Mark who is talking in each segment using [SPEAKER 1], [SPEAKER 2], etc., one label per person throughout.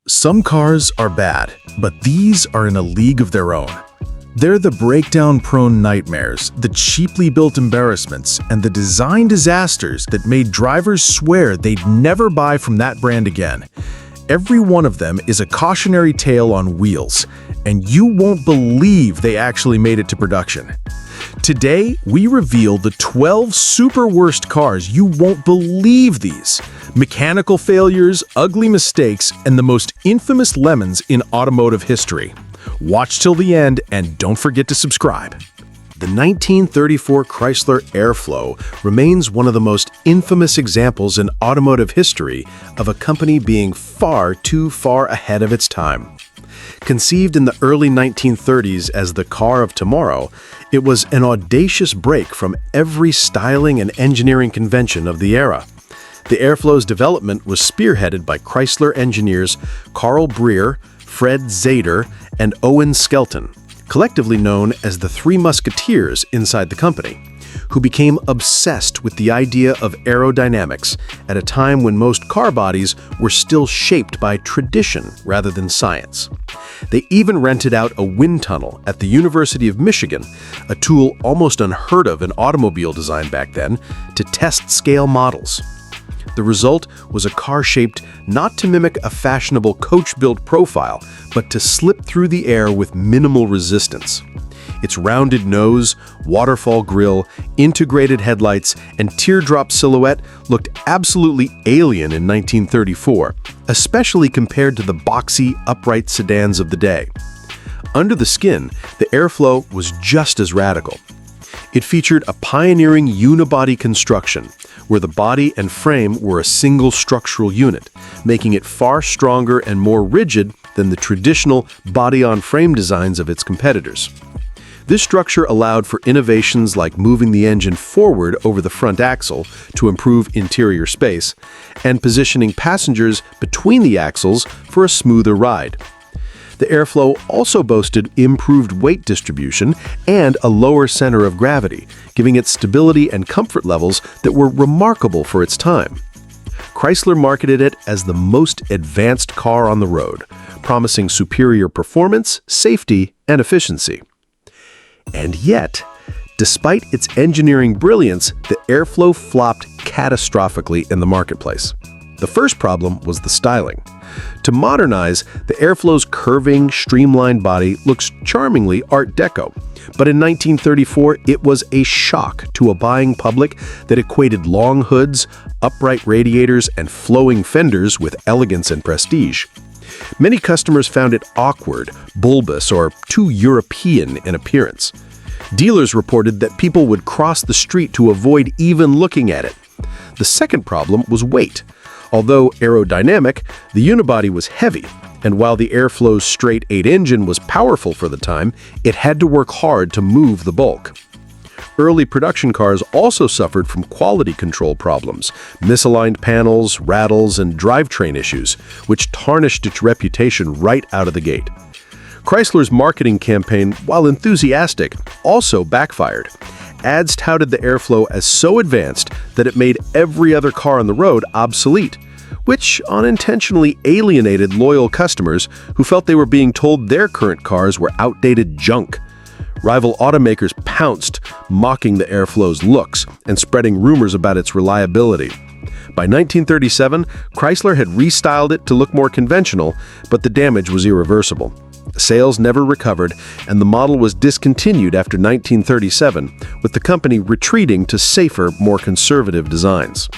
[SPEAKER 1] Some cars are bad, but these are in a league of their own. They're the breakdown-prone nightmares, the cheaply built embarrassments, and the design disasters that made drivers swear they'd never buy from that brand again. Every one of them is a cautionary tale on wheels, and you won't believe they actually made it to production. Today, we reveal the 12 super worst cars you won't believe these. Mechanical failures, ugly mistakes, and the most infamous lemons in automotive history. Watch till the end and don't forget to subscribe. The 1934 Chrysler Airflow remains one of the most infamous examples in automotive history of a company being far too far ahead of its time. Conceived in the early 1930s as the car of tomorrow, it was an audacious break from every styling and engineering convention of the era. The Airflow's development was spearheaded by Chrysler engineers Carl Breer, Fred Zader, and Owen Skelton, collectively known as the Three Musketeers inside the company, who became obsessed with the idea of aerodynamics at a time when most car bodies were still shaped by tradition rather than science. They even rented out a wind tunnel at the University of Michigan, a tool almost unheard of in automobile design back then, to test scale models. The result was a car shaped not to mimic a fashionable coach-built profile, but to slip through the air with minimal resistance. Its rounded nose, waterfall grille, integrated headlights, and teardrop silhouette looked absolutely alien in 1934, especially compared to the boxy, upright sedans of the day. Under the skin, the Airflow was just as radical. It featured a pioneering unibody construction, where the body and frame were a single structural unit, making it far stronger and more rigid than the traditional body-on-frame designs of its competitors. This structure allowed for innovations like moving the engine forward over the front axle to improve interior space, and positioning passengers between the axles for a smoother ride. The Airflow also boasted improved weight distribution and a lower center of gravity, giving it stability and comfort levels that were remarkable for its time. Chrysler marketed it as the most advanced car on the road, promising superior performance, safety, and efficiency. And yet, despite its engineering brilliance, the Airflow flopped catastrophically in the marketplace. The first problem was the styling. To modernize, the Airflow's curving, streamlined body looks charmingly Art Deco, but in 1934 it was a shock to a buying public that equated long hoods, upright radiators, and flowing fenders with elegance and prestige. Many customers found it awkward, bulbous, or too European in appearance. Dealers reported that people would cross the street to avoid even looking at it. The second problem was weight. Although aerodynamic, the unibody was heavy, and while the Airflow's straight-8 engine was powerful for the time, it had to work hard to move the bulk. Early production cars also suffered from quality control problems, misaligned panels, rattles, and drivetrain issues, which tarnished its reputation right out of the gate. Chrysler's marketing campaign, while enthusiastic, also backfired. Ads touted the Airflow as so advanced that it made every other car on the road obsolete, which unintentionally alienated loyal customers who felt they were being told their current cars were outdated junk. Rival automakers pounced, mocking the Airflow's looks and spreading rumors about its reliability. By 1937, Chrysler had restyled it to look more conventional, but the damage was irreversible. Sales never recovered, and the model was discontinued after 1937, with the company retreating to safer, more conservative designs.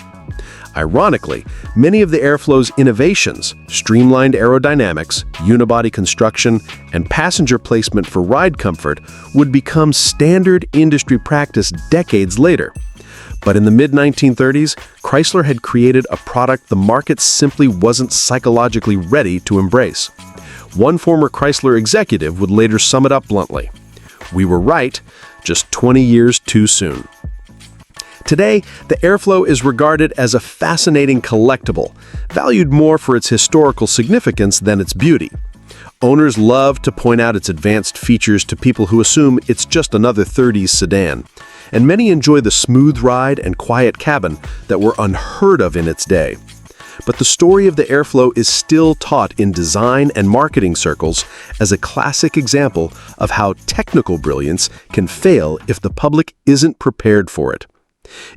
[SPEAKER 1] Ironically, many of the Airflow's innovations, streamlined aerodynamics, unibody construction, and passenger placement for ride comfort, would become standard industry practice decades later. But in the mid-1930s, Chrysler had created a product the market simply wasn't psychologically ready to embrace. One former Chrysler executive would later sum it up bluntly: "We were right, just 20 years too soon." Today, the Airflow is regarded as a fascinating collectible, valued more for its historical significance than its beauty. Owners love to point out its advanced features to people who assume it's just another 30s sedan, and many enjoy the smooth ride and quiet cabin that were unheard of in its day.
[SPEAKER 2] but the story of the Airflow is still taught in design and marketing circles as a classic example of how technical brilliance can fail if the public isn't prepared for it.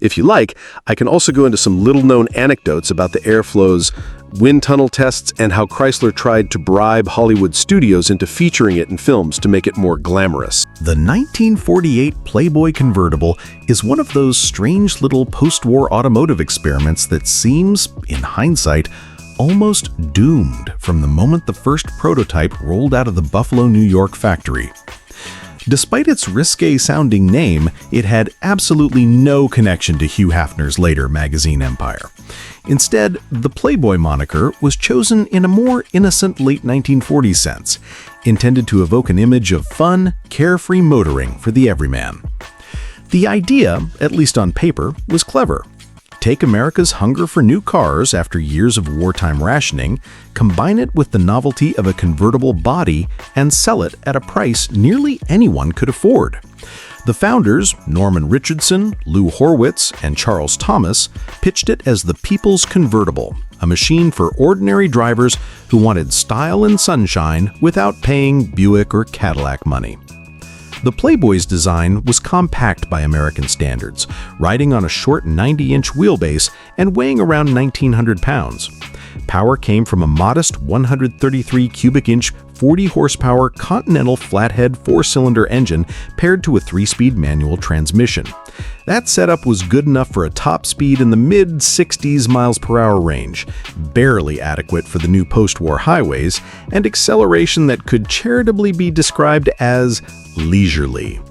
[SPEAKER 2] If you like, I can also go into some little-known anecdotes about the Airflow's wind tunnel tests and how Chrysler tried to bribe Hollywood studios into featuring it in films to make it more glamorous.
[SPEAKER 1] The 1948 Playboy convertible is one of those strange little post-war automotive experiments that seems, in hindsight, almost doomed from the moment the first prototype rolled out of the Buffalo, New York factory. Despite its risque-sounding name, it had absolutely no connection to Hugh Hefner's later magazine empire. Instead, the Playboy moniker was chosen in a more innocent late 1940s sense, intended to evoke an image of fun, carefree motoring for the everyman. The idea, at least on paper, was clever. Take America's hunger for new cars after years of wartime rationing, combine it with the novelty of a convertible body, and sell it at a price nearly anyone could afford. The founders, Norman Richardson, Lou Horwitz, and Charles Thomas, pitched it as the People's Convertible, a machine for ordinary drivers who wanted style and sunshine without paying Buick or Cadillac money. The Playboy's design was compact by American standards, riding on a short 90-inch wheelbase and weighing around 1,900 pounds. Power came from a modest 133 cubic inch, 40 horsepower Continental flathead 4-cylinder engine paired to a 3-speed manual transmission. That setup was good enough for a top speed in the mid-60s miles per hour range, barely adequate for the new post-war highways, and acceleration that could charitably be described as leisurely.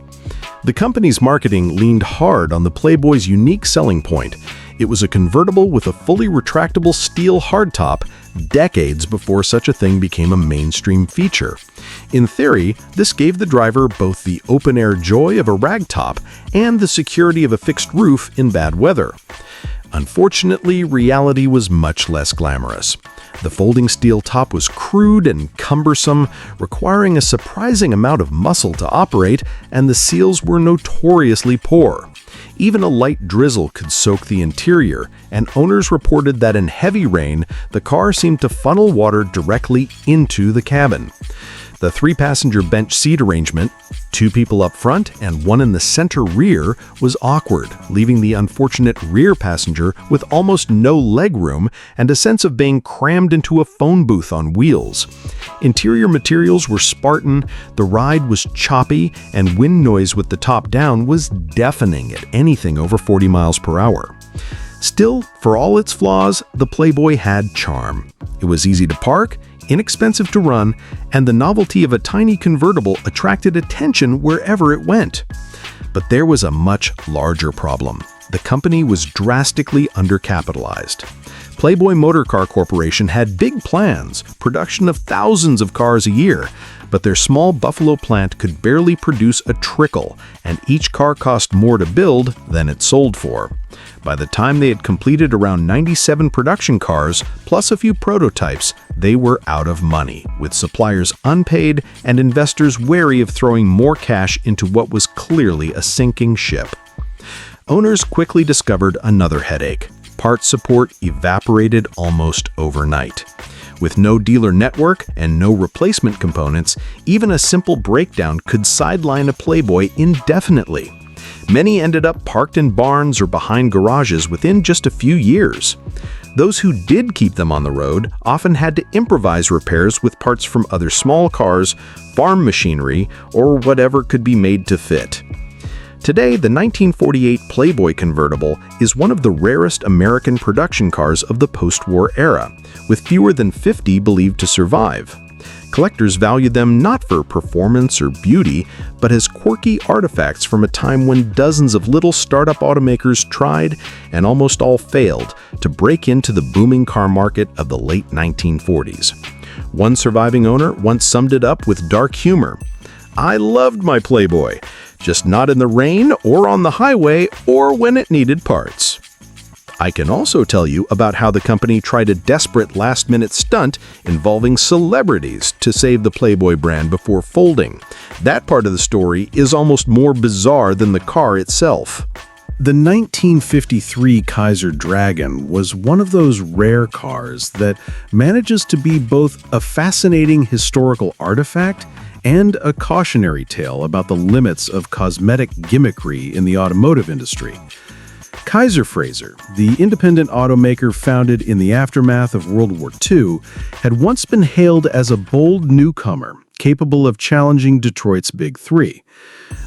[SPEAKER 1] The company's marketing leaned hard on the Playboy's unique selling point. It was a convertible with a fully retractable steel hardtop, decades before such a thing became a mainstream feature. In theory, this gave the driver both the open-air joy of a ragtop and the security of a fixed roof in bad weather. Unfortunately, reality was much less glamorous. The folding steel top was crude and cumbersome, requiring a surprising amount of muscle to operate, and the seals were notoriously poor. Even a light drizzle could soak the interior, and owners reported that in heavy rain, the car seemed to funnel water directly into the cabin. The 3-passenger bench seat arrangement, 2 people up front and 1 in the center rear, was awkward, leaving the unfortunate rear passenger with almost no legroom and a sense of being crammed into a phone booth on wheels. Interior materials were Spartan, the ride was choppy, and wind noise with the top down was deafening at anything over 40 miles per hour. Still, for all its flaws, the Playboy had charm. It was easy to park, inexpensive to run, and the novelty of a tiny convertible attracted attention wherever it went. But there was a much larger problem. The company was drastically undercapitalized. Playboy Motor Car Corporation had big plans, production of thousands of cars a year, but their small Buffalo plant could barely produce a trickle, and each car cost more to build than it sold for. By the time they had completed around 97 production cars, plus a few prototypes, they were out of money, with suppliers unpaid and investors wary of throwing more cash into what was clearly a sinking ship. Owners quickly discovered another headache. Parts support evaporated almost overnight. With no dealer network and no replacement components, even a simple breakdown could sideline a Playboy indefinitely. Many ended up parked in barns or behind garages within just a few years. Those who did keep them on the road often had to improvise repairs with parts from other small cars, farm machinery, or whatever could be made to fit. Today, the 1948 Playboy convertible is one of the rarest American production cars of the post-war era, with fewer than 50 believed to survive. Collectors value them not for performance or beauty, but as quirky artifacts from a time when dozens of little startup automakers tried, and almost all failed, to break into the booming car market of the late 1940s. One surviving owner once summed it up with dark humor. "I loved my Playboy, just not in the rain or on the highway or when it needed parts." I can also tell you about how the company tried a desperate last-minute stunt involving celebrities to save the Playboy brand before folding. That part of the story is almost more bizarre than the car itself. The 1953 Kaiser Dragon was one of those rare cars that manages to be both a fascinating historical artifact and a cautionary tale about the limits of cosmetic gimmickry in the automotive industry. Kaiser Frazer, the independent automaker founded in the aftermath of World War II, had once been hailed as a bold newcomer capable of challenging Detroit's Big Three.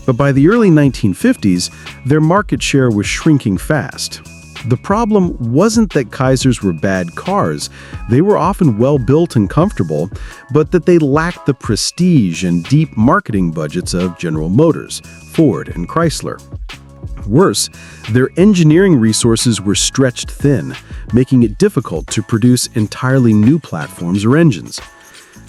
[SPEAKER 1] But by the early 1950s, their market share was shrinking fast. The problem wasn't that Kaisers were bad cars. They were often well-built and comfortable, but that they lacked the prestige and deep marketing budgets of General Motors, Ford, and Chrysler. Worse, their engineering resources were stretched thin, making it difficult to produce entirely new platforms or engines.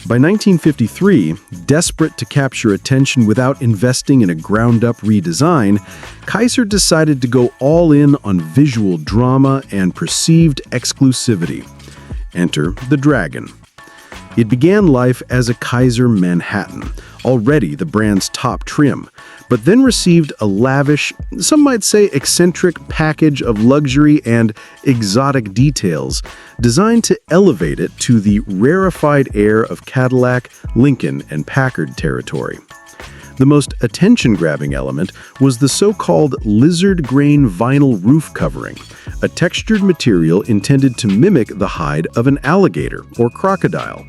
[SPEAKER 1] By 1953, desperate to capture attention without investing in a ground-up redesign, Kaiser decided to go all in on visual drama and perceived exclusivity. Enter the Dragon. It began life as a Kaiser Manhattan, already the brand's top trim, but then received a lavish, some might say eccentric package of luxury and exotic details designed to elevate it to the rarefied air of Cadillac, Lincoln, and Packard territory. The most attention-grabbing element was the so-called lizard grain vinyl roof covering, a textured material intended to mimic the hide of an alligator or crocodile.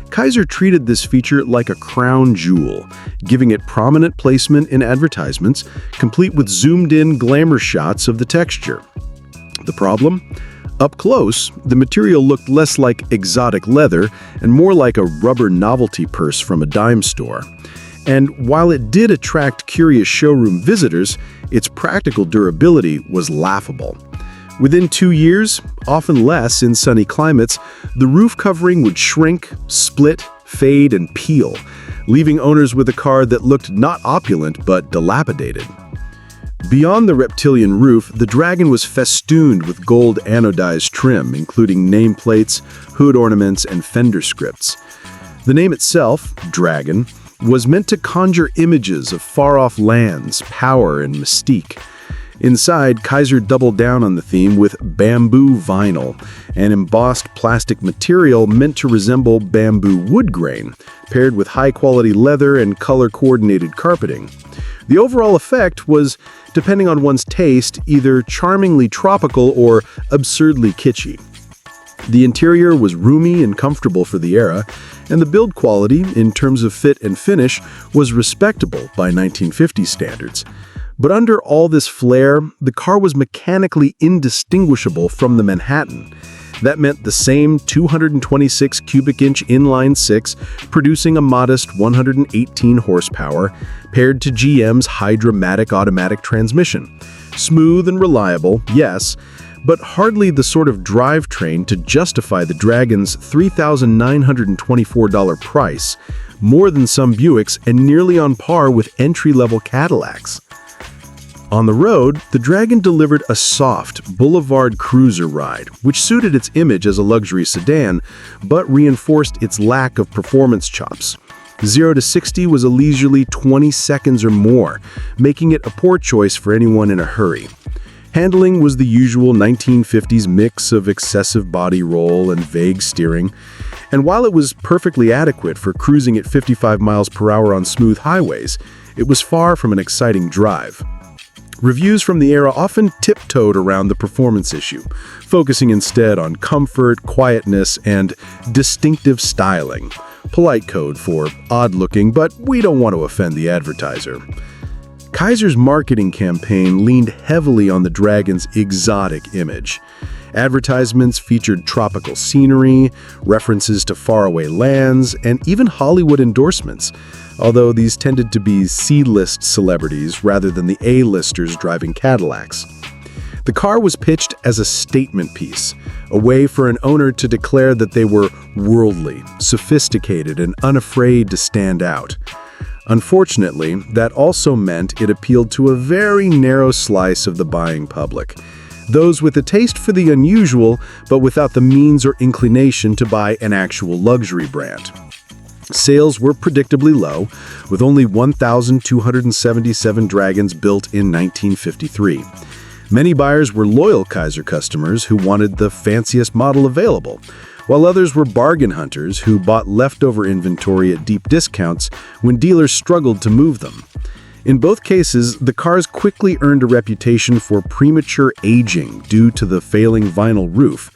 [SPEAKER 1] Kaiser treated this feature like a crown jewel, giving it prominent placement in advertisements, complete with zoomed-in glamour shots of the texture. The problem? Up close, the material looked less like exotic leather and more like a rubber novelty purse from a dime store. And while it did attract curious showroom visitors, its practical durability was laughable. Within 2 years, often less in sunny climates, the roof covering would shrink, split, fade, and peel, leaving owners with a car that looked not opulent but dilapidated. Beyond the reptilian roof, the Dragon was festooned with gold anodized trim, including nameplates, hood ornaments, and fender scripts. The name itself, Dragon, was meant to conjure images of far-off lands, power, and mystique. Inside, Kaiser doubled down on the theme with bamboo vinyl, an embossed plastic material meant to resemble bamboo wood grain, paired with high-quality leather and color-coordinated carpeting. The overall effect was, depending on one's taste, either charmingly tropical or absurdly kitschy. The interior was roomy and comfortable for the era, and the build quality, in terms of fit and finish, was respectable by 1950 standards. But under all this flair, the car was mechanically indistinguishable from the Manhattan. That meant the same 226 cubic inch inline-six, producing a modest 118 horsepower, paired to GM's Hydra-matic automatic transmission. Smooth and reliable, yes, but hardly the sort of drivetrain to justify the Dragon's $3,924 price, more than some Buicks and nearly on par with entry-level Cadillacs. On the road, the Dragon delivered a soft, boulevard cruiser ride, which suited its image as a luxury sedan, but reinforced its lack of performance chops. 0 to 60 was a leisurely 20 seconds or more, making it a poor choice for anyone in a hurry. Handling was the usual 1950s mix of excessive body roll and vague steering, and while it was perfectly adequate for cruising at 55 miles per hour on smooth highways, it was far from an exciting drive. Reviews from the era often tiptoed around the performance issue, focusing instead on comfort, quietness, and distinctive styling, polite code for odd-looking, but we don't want to offend the advertiser. Kaiser's marketing campaign leaned heavily on the Dragon's exotic image. Advertisements featured tropical scenery, references to faraway lands, and even Hollywood endorsements, although these tended to be C-list celebrities rather than the A-listers driving Cadillacs. The car was pitched as a statement piece, a way for an owner to declare that they were worldly, sophisticated, and unafraid to stand out. Unfortunately, that also meant it appealed to a very narrow slice of the buying public, those with a taste for the unusual but without the means or inclination to buy an actual luxury brand. Sales were predictably low, with only 1,277 Dragons built in 1953.
[SPEAKER 2] Many buyers were loyal Kaiser customers who wanted the fanciest model available, while others were bargain hunters who bought leftover inventory at deep discounts when dealers struggled to move them. In both cases, the cars quickly earned a reputation for premature aging due to the failing vinyl roof,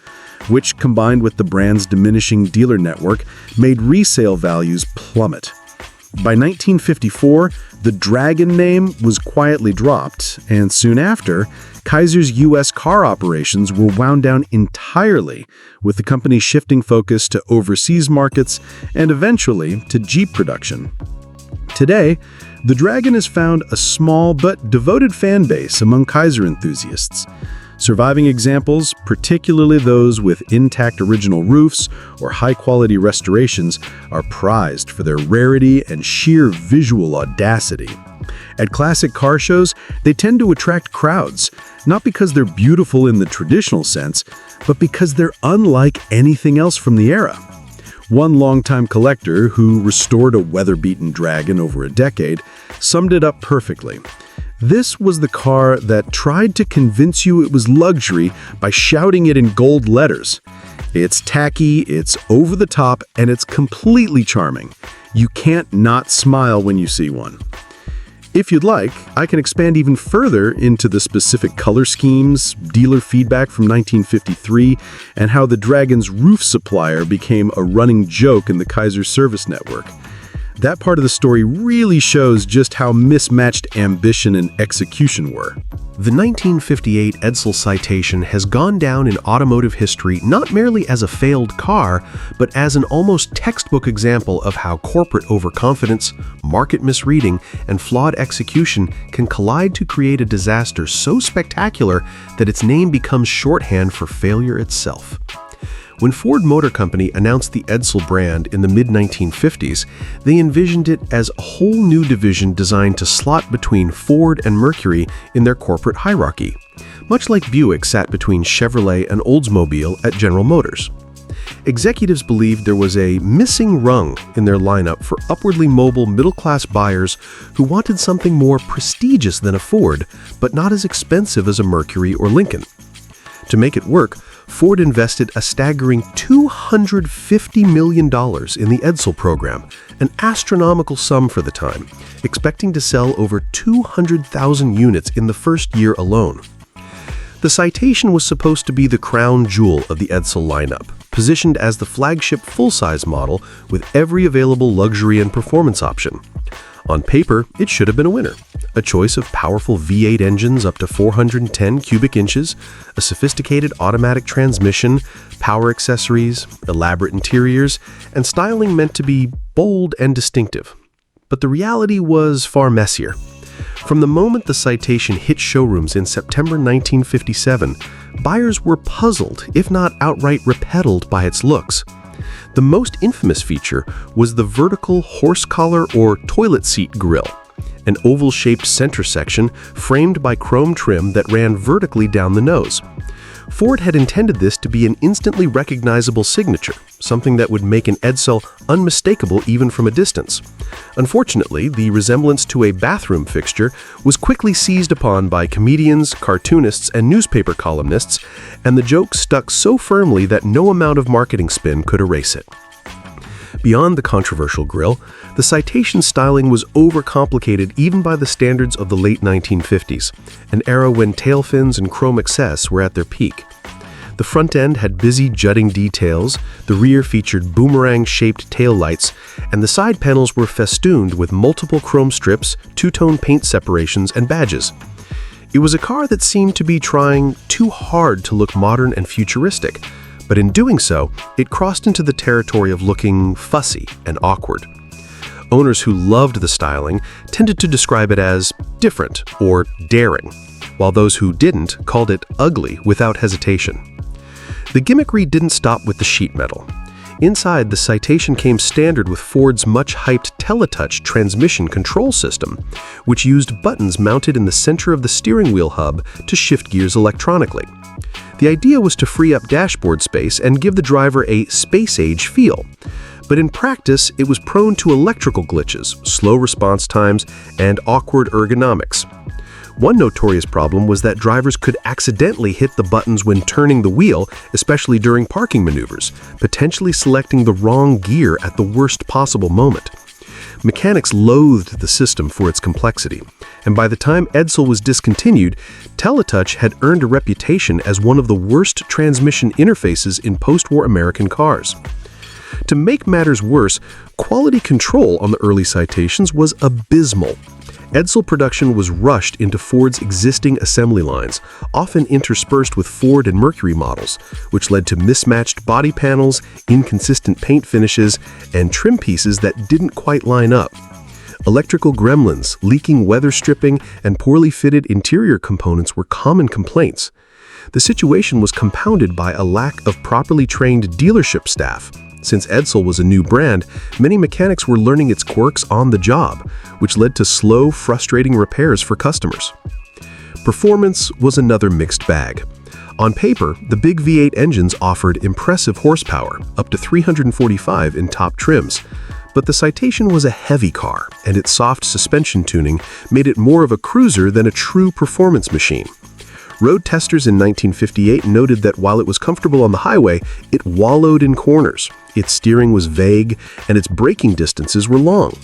[SPEAKER 2] which, combined with the brand's diminishing dealer network, made resale values plummet. By 1954, the Dragon name was quietly dropped, and soon after, Kaiser's U.S. car operations were wound down entirely, with the company shifting focus to overseas markets and eventually to Jeep production. Today, the Dragon has found a small but devoted fan base among Kaiser enthusiasts. Surviving examples, particularly those with intact original roofs or high-quality restorations, are prized for their rarity and sheer visual audacity. At classic car shows, they tend to attract crowds, not because they're beautiful in the traditional sense, but because they're unlike anything else from the era. One longtime collector who restored a weather-beaten Dragon over a decade summed it up perfectly. This was the car that tried to convince you it was luxury by shouting it in gold letters. It's tacky, it's over the top, and it's completely charming. You can't not smile when you see one. If you'd like, I can expand even further into the specific color schemes, dealer feedback from 1953, and how the Dragon's roof supplier became a running joke in the Kaiser service network. That part of the story really shows just how mismatched ambition and execution were.
[SPEAKER 3] The 1958 Edsil Citation has gone down in automotive history not merely as a failed car, but as an almost textbook example of how corporate overconfidence, market misreading, and flawed execution can collide to create a disaster so spectacular that its name becomes shorthand for failure itself. When Ford Motor Company announced the Edsil brand in the mid-1950s, they envisioned it as a whole new division designed to slot between Ford and Mercury in their corporate hierarchy, much like Buick sat between Chevrolet and Oldsmobile at General Motors. Executives believed there was a missing rung in their lineup for upwardly mobile middle-class buyers who wanted something more prestigious than a Ford, but not as expensive as a Mercury or Lincoln. To make it work, Ford invested a staggering $250 million in the Edsil program, an astronomical sum for the time, expecting to sell over 200,000 units in the first year alone. The Citation was supposed to be the crown jewel of the Edsil lineup, positioned as the flagship full-size model with every available luxury and performance option. On paper, it should have been a winner. A choice of powerful V8 engines up to 410 cubic inches, a sophisticated automatic transmission, power accessories, elaborate interiors, and styling meant to be bold and distinctive. But the reality was far messier. From the moment the Citation hit showrooms in September 1957, buyers were puzzled, if not outright repelled by its looks. The most infamous feature was the vertical horse collar or toilet seat grille, an oval-shaped center section framed by chrome trim that ran vertically down the nose. Ford had intended this to be an instantly recognizable signature, something that would make an Edsil unmistakable even from a distance. Unfortunately, the resemblance to a bathroom fixture was quickly seized upon by comedians, cartoonists, and newspaper columnists, and the joke stuck so firmly that no amount of marketing spin could erase it. Beyond the controversial grille, the Citation styling was overcomplicated even by the standards of the late 1950s, an era when tail fins and chrome excess were at their peak. The front end had busy jutting details, the rear featured boomerang-shaped taillights, and the side panels were festooned with multiple chrome strips, two-tone paint separations, and badges. It was a car that seemed to be trying too hard to look modern and futuristic, but in doing so, it crossed into the territory of looking fussy and awkward. Owners who loved the styling tended to describe it as different or daring, while those who didn't called it ugly without hesitation. The gimmickry didn't stop with the sheet metal. Inside, the Citation came standard with Ford's much-hyped Teletouch transmission control system, which used buttons mounted in the center of the steering wheel hub to shift gears electronically. The idea was to free up dashboard space and give the driver a space-age feel. But in practice, it was prone to electrical glitches, slow response times, and awkward ergonomics. One notorious problem was that drivers could accidentally hit the buttons when turning the wheel, especially during parking maneuvers, potentially selecting the wrong gear at the worst possible moment. Mechanics loathed the system for its complexity, and by the time Edsil was discontinued, Teletouch had earned a reputation as one of the worst transmission interfaces in post-war American cars. To make matters worse, quality control on the early Citations was abysmal. Edsil production was rushed into Ford's existing assembly lines, often interspersed with Ford and Mercury models, which led to mismatched body panels, inconsistent paint finishes, and trim pieces that didn't quite line up. Electrical gremlins, leaking weather stripping, and poorly fitted interior components were common complaints. The situation was compounded by a lack of properly trained dealership staff. Since Edsil was a new brand, many mechanics were learning its quirks on the job, which led to slow, frustrating repairs for customers. Performance was another mixed bag. On paper, the big V8 engines offered impressive horsepower, up to 345 in top trims. But the Citation was a heavy car, and its soft suspension tuning made it more of a cruiser than a true performance machine. Road testers in 1958 noted that while it was comfortable on the highway, it wallowed in corners, its steering was vague, and its braking distances were long.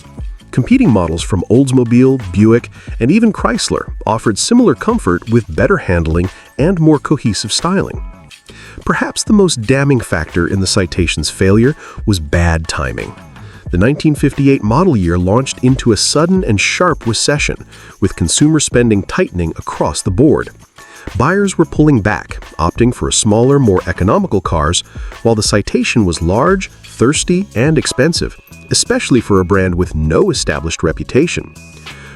[SPEAKER 3] Competing models from Oldsmobile, Buick, and even Chrysler offered similar comfort with better handling and more cohesive styling. Perhaps the most damning factor in the Citation's failure was bad timing. The 1958 model year launched into a sudden and sharp recession, with consumer spending tightening across the board. Buyers were pulling back, opting for smaller, more economical cars, while the Citation was large, thirsty, and expensive, especially for a brand with no established reputation.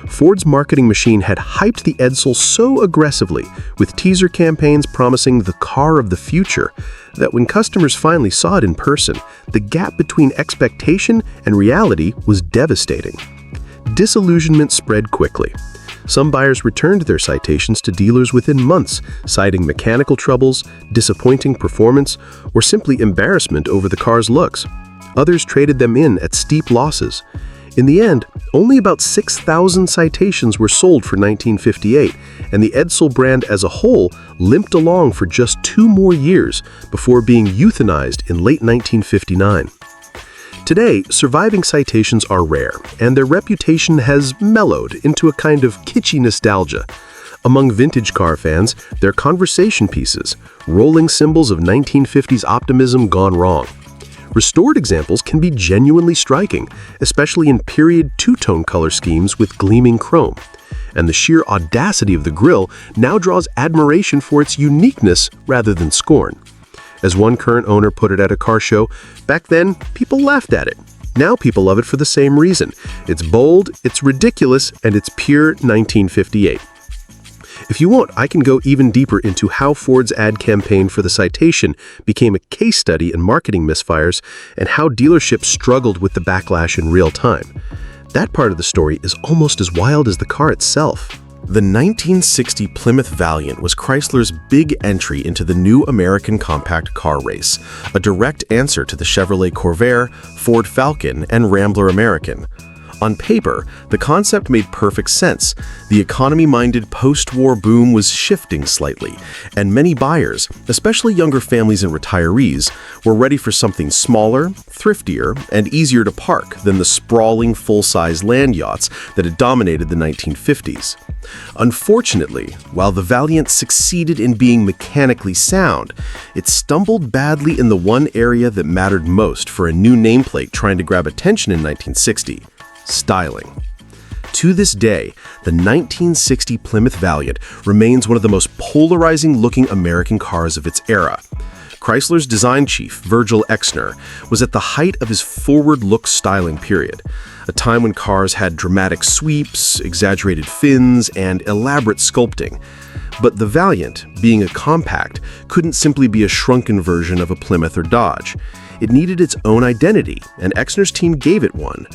[SPEAKER 3] Ford's marketing machine had hyped the Edsil so aggressively, with teaser campaigns promising the car of the future, that when customers finally saw it in person, the gap between expectation and reality was devastating. Disillusionment spread quickly. Some buyers returned their Citations to dealers within months, citing mechanical troubles, disappointing performance, or simply embarrassment over the car's looks. Others traded them in at steep losses. In the end, only about 6,000 Citations were sold for 1958, and the Edsil brand as a whole limped along for just 2 more years before being euthanized in late 1959. Today, surviving Citations are rare, and their reputation has mellowed into a kind of kitschy nostalgia. Among vintage car fans, they're conversation pieces, rolling symbols of 1950s optimism gone wrong. Restored examples can be genuinely striking, especially in period two-tone color schemes with gleaming chrome. And the sheer audacity of the grille now draws admiration for its uniqueness rather than scorn. As one current owner put it at a car show, back then, people laughed at it. Now people love it for the same reason. It's bold, it's ridiculous, and it's pure 1958. If you want, I can go even deeper into how Ford's ad campaign for the Citation became a case study in marketing misfires and how dealerships struggled with the backlash in real time. That part of the story is almost as wild as the car itself.
[SPEAKER 1] The 1960 Plymouth Valiant was Chrysler's big entry into the new American compact car race, a direct answer to the Chevrolet Corvair, Ford Falcon, and Rambler American. On paper, the concept made perfect sense. The economy-minded post-war boom was shifting slightly, and many buyers, especially younger families and retirees, were ready for something smaller, thriftier, and easier to park than the sprawling full-size land yachts that had dominated the 1950s. Unfortunately, while the Valiant succeeded in being mechanically sound, it stumbled badly in the one area that mattered most for a new nameplate trying to grab attention in 1960. Styling. To this day, the 1960 Plymouth Valiant remains one of the most polarizing-looking American cars of its era. Chrysler's design chief, Virgil Exner, was at the height of his forward-look styling period, a time when cars had dramatic sweeps, exaggerated fins, and elaborate sculpting. But the Valiant, being a compact, couldn't simply be a shrunken version of a Plymouth or Dodge. It needed its own identity, and Exner's team gave it one.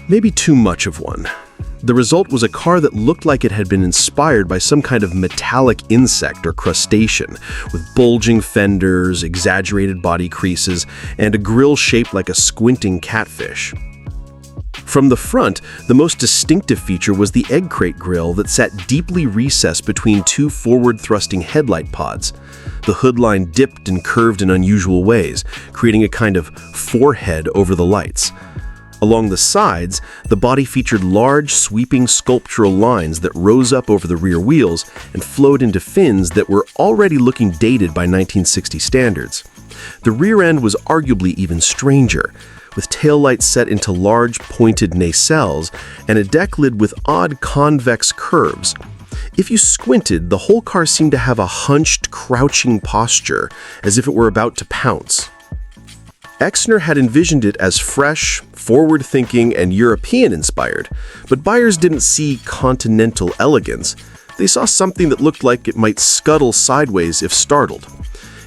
[SPEAKER 1] Maybe too much of one. The result was a car that looked like it had been inspired by some kind of metallic insect or crustacean, with bulging fenders, exaggerated body creases, and a grille shaped like a squinting catfish.
[SPEAKER 2] From the front, the most distinctive feature was the egg crate grille that sat deeply recessed between two forward-thrusting headlight pods. The hood line dipped and curved in unusual ways, creating a kind of forehead over the lights. Along the sides, the body featured large, sweeping sculptural lines that rose up over the rear wheels and flowed into fins that were already looking dated by 1960 standards. The rear end was arguably even stranger, with taillights set into large, pointed nacelles and a deck lid with odd convex curves. If you squinted, the whole car seemed to have a hunched, crouching posture, as if it were about to pounce. Exner had envisioned it as fresh, forward-thinking, and European-inspired, but buyers didn't see continental elegance. They saw something that looked like it might scuttle sideways if startled.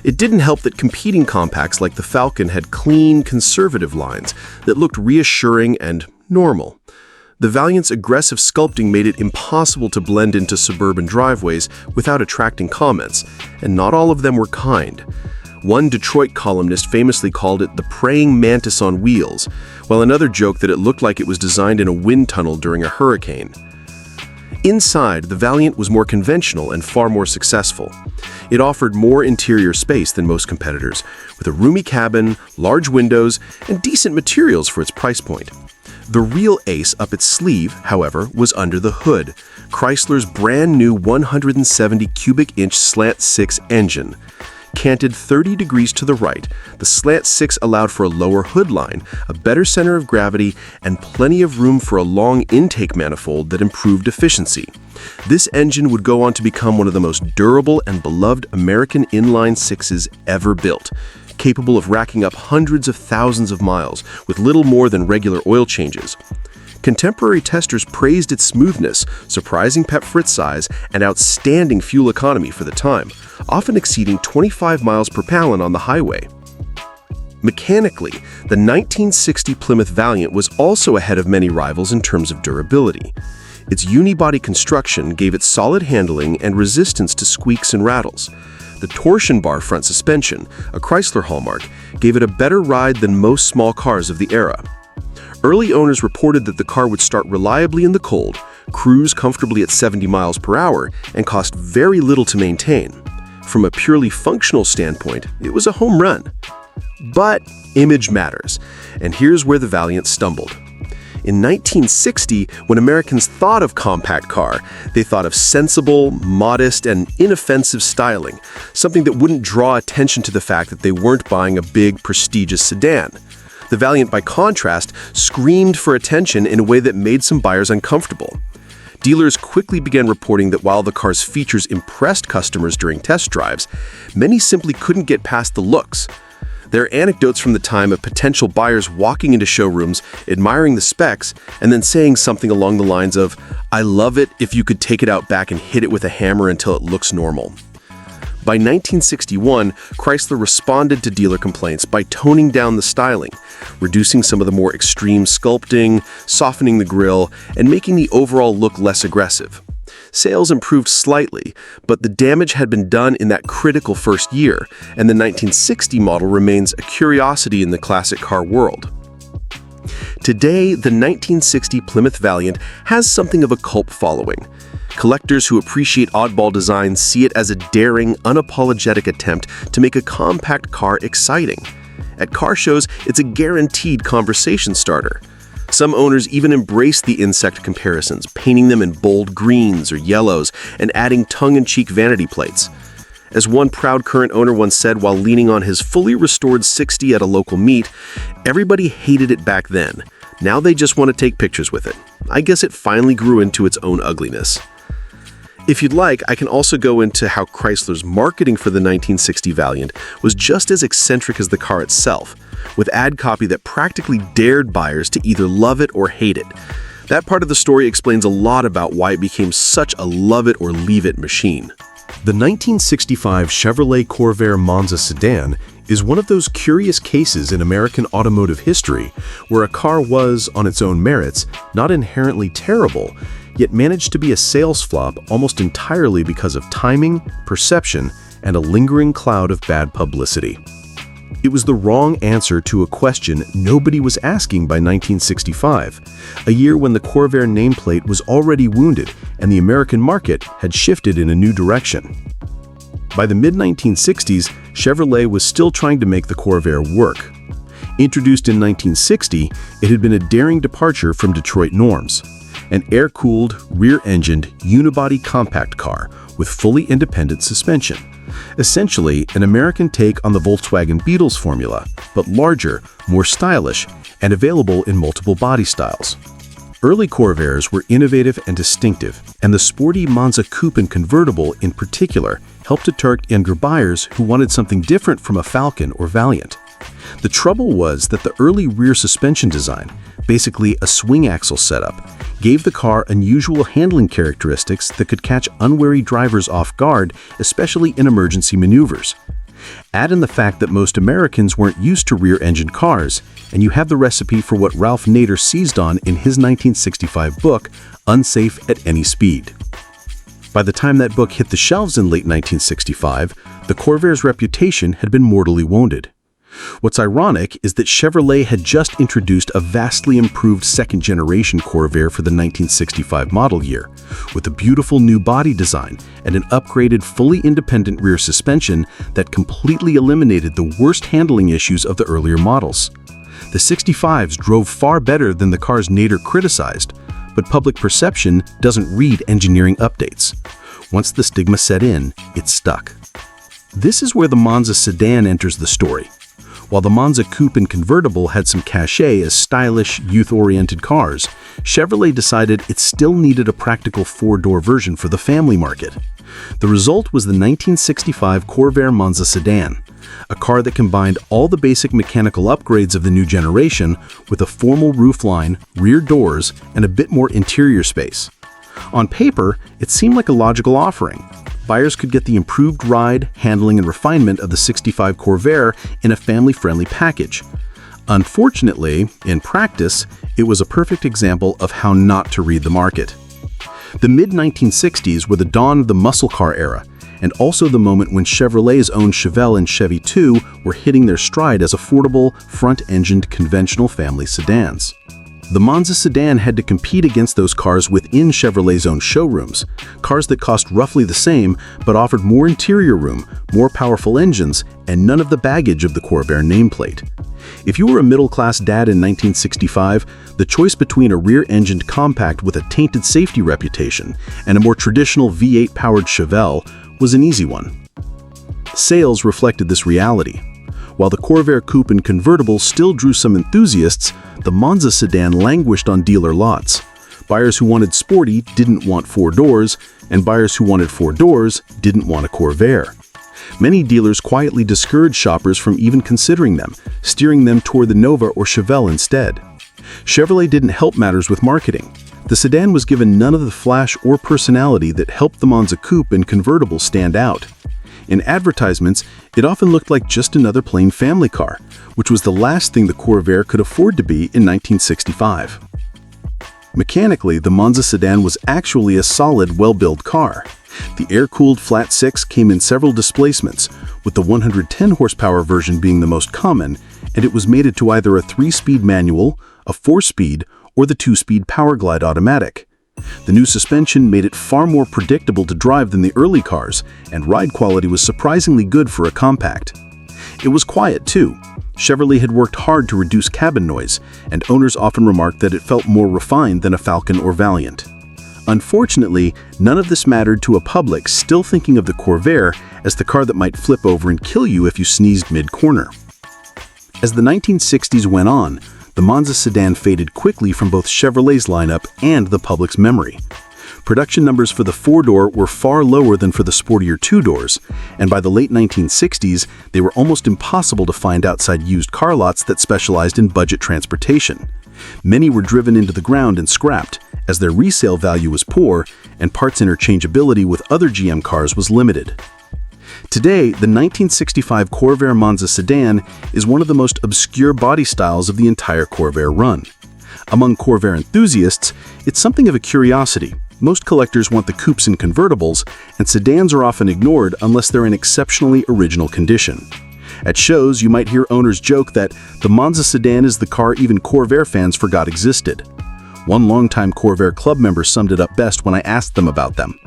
[SPEAKER 2] It didn't help that competing compacts like the Falcon had clean, conservative lines that looked reassuring and normal. The Valiant's aggressive sculpting made it impossible to blend into suburban driveways without attracting comments, and not all of them were kind. One Detroit columnist famously called it the praying mantis on wheels, while another joked that it looked like it was designed in a wind tunnel during a hurricane. Inside, the Valiant was more conventional and far more successful. It offered more interior space than most competitors, with a roomy cabin, large windows, and decent materials for its price point. The real ace up its sleeve, however, was under the hood, Chrysler's brand new 170 cubic inch slant 6 engine. Canted 30 degrees to the right, the slant 6 allowed for a lower hood line, a better center of gravity, and plenty of room for a long intake manifold that improved efficiency. This engine would go on to become one of the most durable and beloved American inline sixes ever built, capable of racking up hundreds of thousands of miles with little more than regular oil changes. Contemporary testers praised its smoothness, surprising pep for its size, and outstanding fuel economy for the time, often exceeding 25 miles per gallon on the highway. Mechanically, the 1960 Plymouth Valiant was also ahead of many rivals in terms of durability. Its unibody construction gave it solid handling and resistance to squeaks and rattles. The torsion bar front suspension, a Chrysler hallmark, gave it a better ride than most small cars of the era. Early owners reported that the car would start reliably in the cold, cruise comfortably at 70 miles per hour, and cost very little to maintain. From a purely functional standpoint, it was a home run. But image matters, and here's where the Valiant stumbled. In 1960, when Americans thought of compact car, they thought of sensible, modest, and inoffensive styling, something that wouldn't draw attention to the fact that they weren't buying a big, prestigious sedan. The Valiant, by contrast, screamed for attention in a way that made some buyers uncomfortable. Dealers quickly began reporting that while the car's features impressed customers during test drives, many simply couldn't get past the looks. There are anecdotes from the time of potential buyers walking into showrooms, admiring the specs, and then saying something along the lines of, "I love it if you could take it out back and hit it with a hammer until it looks normal." By 1961, Chrysler responded to dealer complaints by toning down the styling, reducing some of the more extreme sculpting, softening the grille, and making the overall look less aggressive. Sales improved slightly, but the damage had been done in that critical first year, and the 1960 model remains a curiosity in the classic car world. Today, the 1960 Plymouth Valiant has something of a cult following. Collectors who appreciate oddball designs see it as a daring, unapologetic attempt to make a compact car exciting. At car shows, it's a guaranteed conversation starter. Some owners even embrace the insect comparisons, painting them in bold greens or yellows and adding tongue-in-cheek vanity plates. As one proud current owner once said while leaning on his fully restored 60 at a local meet, "Everybody hated it back then. Now they just want to take pictures with it. I guess it finally grew into its own ugliness." If you'd like, I can also go into how Chrysler's marketing for the 1960 Valiant was just as eccentric as the car itself, with ad copy that practically dared buyers to either love it or hate it. That part of the story explains a lot about why it became such a love-it-or-leave-it machine.
[SPEAKER 3] The 1965 Chevrolet Corvair Monza sedan is one of those curious cases in American automotive history where a car was, on its own merits, not inherently terrible, yet managed to be a sales flop almost entirely because of timing, perception, and a lingering cloud of bad publicity.
[SPEAKER 2] It was the wrong answer to a question nobody was asking by 1965, a year when the Corvair nameplate was already wounded and the American market had shifted in a new direction. By the mid-1960s, Chevrolet was still trying to make the Corvair work. Introduced in 1960, it had been a daring departure from Detroit norms. An air-cooled, rear-engined, unibody compact car with fully independent suspension. Essentially, an American take on the Volkswagen Beetle's formula, but larger, more stylish, and available in multiple body styles. Early Corvairs were innovative and distinctive, and the sporty Monza coupe and convertible in particular helped attract younger buyers who wanted something different from a Falcon or Valiant. The trouble was that the early rear suspension design, basically a swing axle setup, gave the car unusual handling characteristics that could catch unwary drivers off guard, especially in emergency maneuvers. Add in the fact that most Americans weren't used to rear-engine cars, and you have the recipe for what Ralph Nader seized on in his 1965 book, Unsafe at Any Speed. By the time that book hit the shelves in late 1965, the Corvair's reputation had been mortally wounded. What's ironic is that Chevrolet had just introduced a vastly improved second-generation Corvair for the 1965 model year, with a beautiful new body design and an upgraded fully independent rear suspension that completely eliminated the worst handling issues of the earlier models. The 65s drove far better than the cars Nader criticized, but public perception doesn't read engineering updates. Once the stigma set in, it stuck. This is where the Monza sedan enters the story. While the Monza coupe and convertible had some cachet as stylish, youth-oriented cars, Chevrolet decided it still needed a practical four-door version for the family market. The result was the 1965 Corvair Monza sedan, a car that combined all the basic mechanical upgrades of the new generation with a formal roofline, rear doors, and a bit more interior space. On paper, it seemed like a logical offering. Buyers could get the improved ride, handling, and refinement of the 65 Corvair in a family-friendly package. Unfortunately, in practice, it was a perfect example of how not to read the market. The mid-1960s were the dawn of the muscle car era, and also the moment when Chevrolet's own Chevelle and Chevy 2 were hitting their stride as affordable, front-engined, conventional family sedans. The Monza sedan had to compete against those cars within Chevrolet's own showrooms, cars that cost roughly the same but offered more interior room, more powerful engines, and none of the baggage of the Corvair nameplate. If you were a middle-class dad in 1965, the choice between a rear-engined compact with a tainted safety reputation and a more traditional V8-powered Chevelle was an easy one. Sales reflected this reality. While the Corvair coupe and convertible still drew some enthusiasts, the Monza sedan languished on dealer lots. Buyers who wanted sporty didn't want four doors, and buyers who wanted four doors didn't want a Corvair. Many dealers quietly discouraged shoppers from even considering them, steering them toward the Nova or Chevelle instead. Chevrolet didn't help matters with marketing. The sedan was given none of the flash or personality that helped the Monza coupe and convertible stand out. In advertisements, it often looked like just another plain family car, which was the last thing the Corvair could afford to be in 1965. Mechanically, the Monza sedan was actually a solid, well-built car. The air-cooled flat six came in several displacements, with the 110 horsepower version being the most common, and it was mated to either a 3-speed manual, a 4-speed, or the 2-speed Powerglide automatic. The new suspension made it far more predictable to drive than the early cars, and ride quality was surprisingly good for a compact. It was quiet too. Chevrolet had worked hard to reduce cabin noise, and owners often remarked that it felt more refined than a Falcon or Valiant. Unfortunately, none of this mattered to a public still thinking of the Corvair as the car that might flip over and kill you if you sneezed mid-corner. As the 1960s went on, the Monza sedan faded quickly from both Chevrolet's lineup and the public's memory. Production numbers for the four-door were far lower than for the sportier two-doors, and by the late 1960s, they were almost impossible to find outside used car lots that specialized in budget transportation. Many were driven into the ground and scrapped, as their resale value was poor and parts interchangeability with other GM cars was limited. Today, the 1965 Corvair Monza sedan is one of the most obscure body styles of the entire Corvair run. Among Corvair enthusiasts, it's something of a curiosity. Most collectors want the coupes and convertibles, and sedans are often ignored unless they're in exceptionally original condition. At shows, you might hear owners joke that the Monza sedan is the car even Corvair fans forgot existed. One longtime Corvair club member summed it up best when I asked them about them.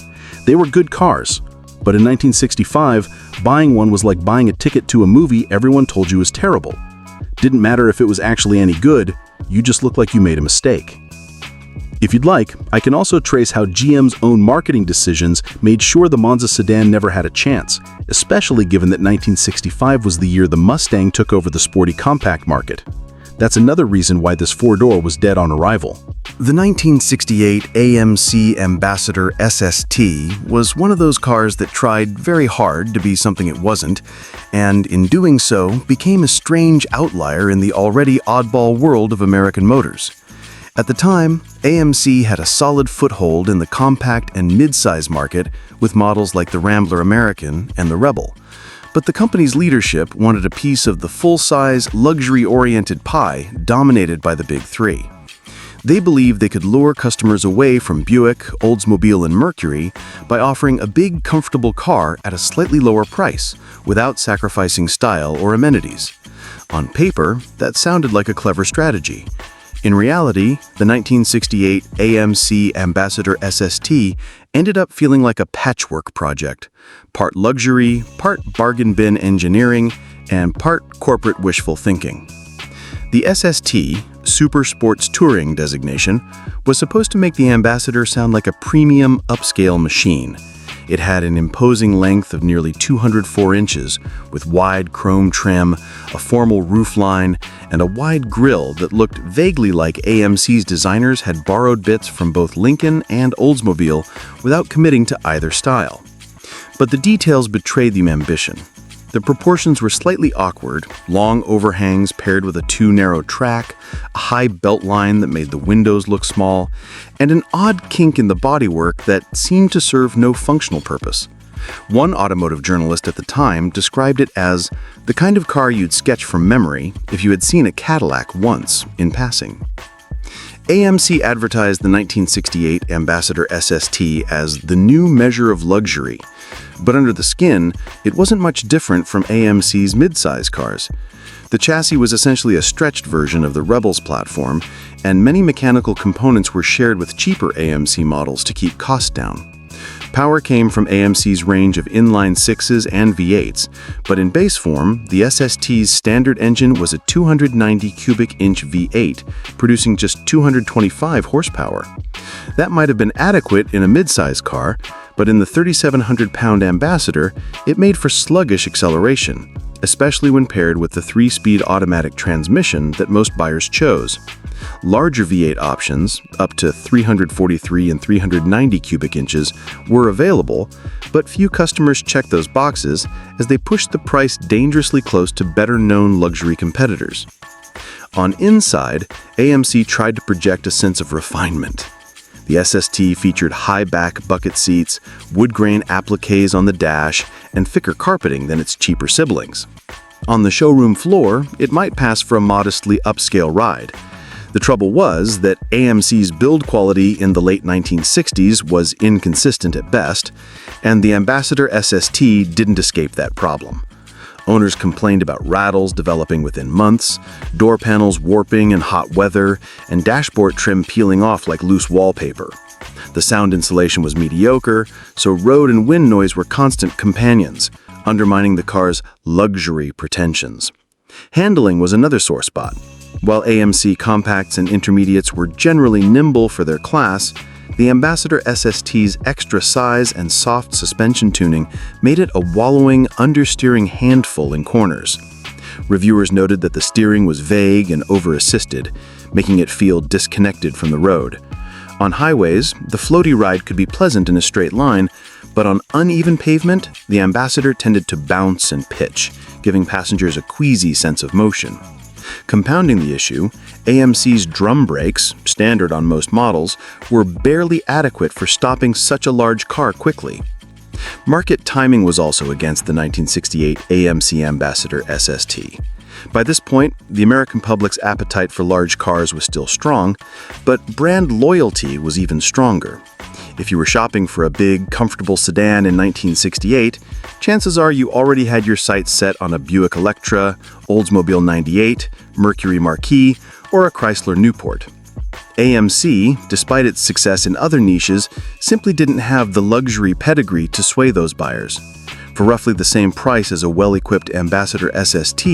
[SPEAKER 2] They were good cars, but in 1965, buying one was like buying a ticket to a movie everyone told you was terrible. Didn't matter if it was actually any good, you just looked like you made a mistake. If you'd like, I can also trace how GM's own marketing decisions made sure the Monza sedan never had a chance, especially given that 1965 was the year the Mustang took over the sporty compact market. That's another reason why this four-door was dead on arrival.
[SPEAKER 1] The 1968 AMC Ambassador SST was one of those cars that tried very hard to be something it wasn't, and in doing so became a strange outlier in the already oddball world of American motors. At the time, AMC had a solid foothold in the compact and mid-size market with models like the Rambler American and the Rebel. But the company's leadership wanted a piece of the full-size, luxury-oriented pie dominated by the Big Three. They believed they could lure customers away from Buick, Oldsmobile, and Mercury by offering a big, comfortable car at a slightly lower price without sacrificing style or amenities. On paper, that sounded like a clever strategy. In reality, the 1968 AMC Ambassador SST ended up feeling like a patchwork project, part luxury, part bargain bin engineering, and part corporate wishful thinking. The SST, Super Sports Touring designation, was supposed to make the Ambassador sound like a premium, upscale machine. It had an imposing length of nearly 204 inches, with wide chrome trim, a formal roofline, and a wide grille that looked vaguely like AMC's designers had borrowed bits from both Lincoln and Oldsmobile without committing to either style. But the details betrayed the ambition. The proportions were slightly awkward, long overhangs paired with a too narrow track, a high belt line that made the windows look small, and an odd kink in the bodywork that seemed to serve no functional purpose. One automotive journalist at the time described it as the kind of car you'd sketch from memory if you had seen a Cadillac once in passing. AMC advertised the 1968 Ambassador SST as the new measure of luxury, but under the skin, it wasn't much different from AMC's midsize cars. The chassis was essentially a stretched version of the Rebel's platform, and many mechanical components were shared with cheaper AMC models to keep costs down. Power came from AMC's range of inline sixes and V8s, but in base form, the SST's standard engine was a 290 cubic inch V8, producing just 225 horsepower. That might have been adequate in a midsize car, but in the 3,700-pound Ambassador, it made for sluggish acceleration, especially when paired with the 3-speed automatic transmission that most buyers chose. Larger V8 options, up to 343 and 390 cubic inches, were available, but few customers checked those boxes as they pushed the price dangerously close to better-known luxury competitors. On inside, AMC tried to project a sense of refinement. The SST featured high-back bucket seats, wood-grain appliques on the dash, and thicker carpeting than its cheaper siblings. On the showroom floor, it might pass for a modestly upscale ride. The trouble was that AMC's build quality in the late 1960s was inconsistent at best, and the Ambassador SST didn't escape that problem. Owners complained about rattles developing within months, door panels warping in hot weather, and dashboard trim peeling off like loose wallpaper. The sound insulation was mediocre, so road and wind noise were constant companions, undermining the car's luxury pretensions. Handling was another sore spot. While AMC compacts and intermediates were generally nimble for their class, the Ambassador SST's extra size and soft suspension tuning made it a wallowing, understeering handful in corners. Reviewers noted that the steering was vague and over-assisted, making it feel disconnected from the road. On highways, the floaty ride could be pleasant in a straight line, but on uneven pavement, the Ambassador tended to bounce and pitch, giving passengers a queasy sense of motion. Compounding the issue, AMC's drum brakes, standard on most models, were barely adequate for stopping such a large car quickly. Market timing was also against the 1968 AMC Ambassador SST. By this point, the American public's appetite for large cars was still strong, but brand loyalty was even stronger. If you were shopping for a big, comfortable sedan in 1968, chances are you already had your sights set on a Buick Electra, Oldsmobile 98, Mercury Marquis, or a Chrysler Newport. AMC, despite its success in other niches, simply didn't have the luxury pedigree to sway those buyers. For roughly the same price as a well-equipped Ambassador SST,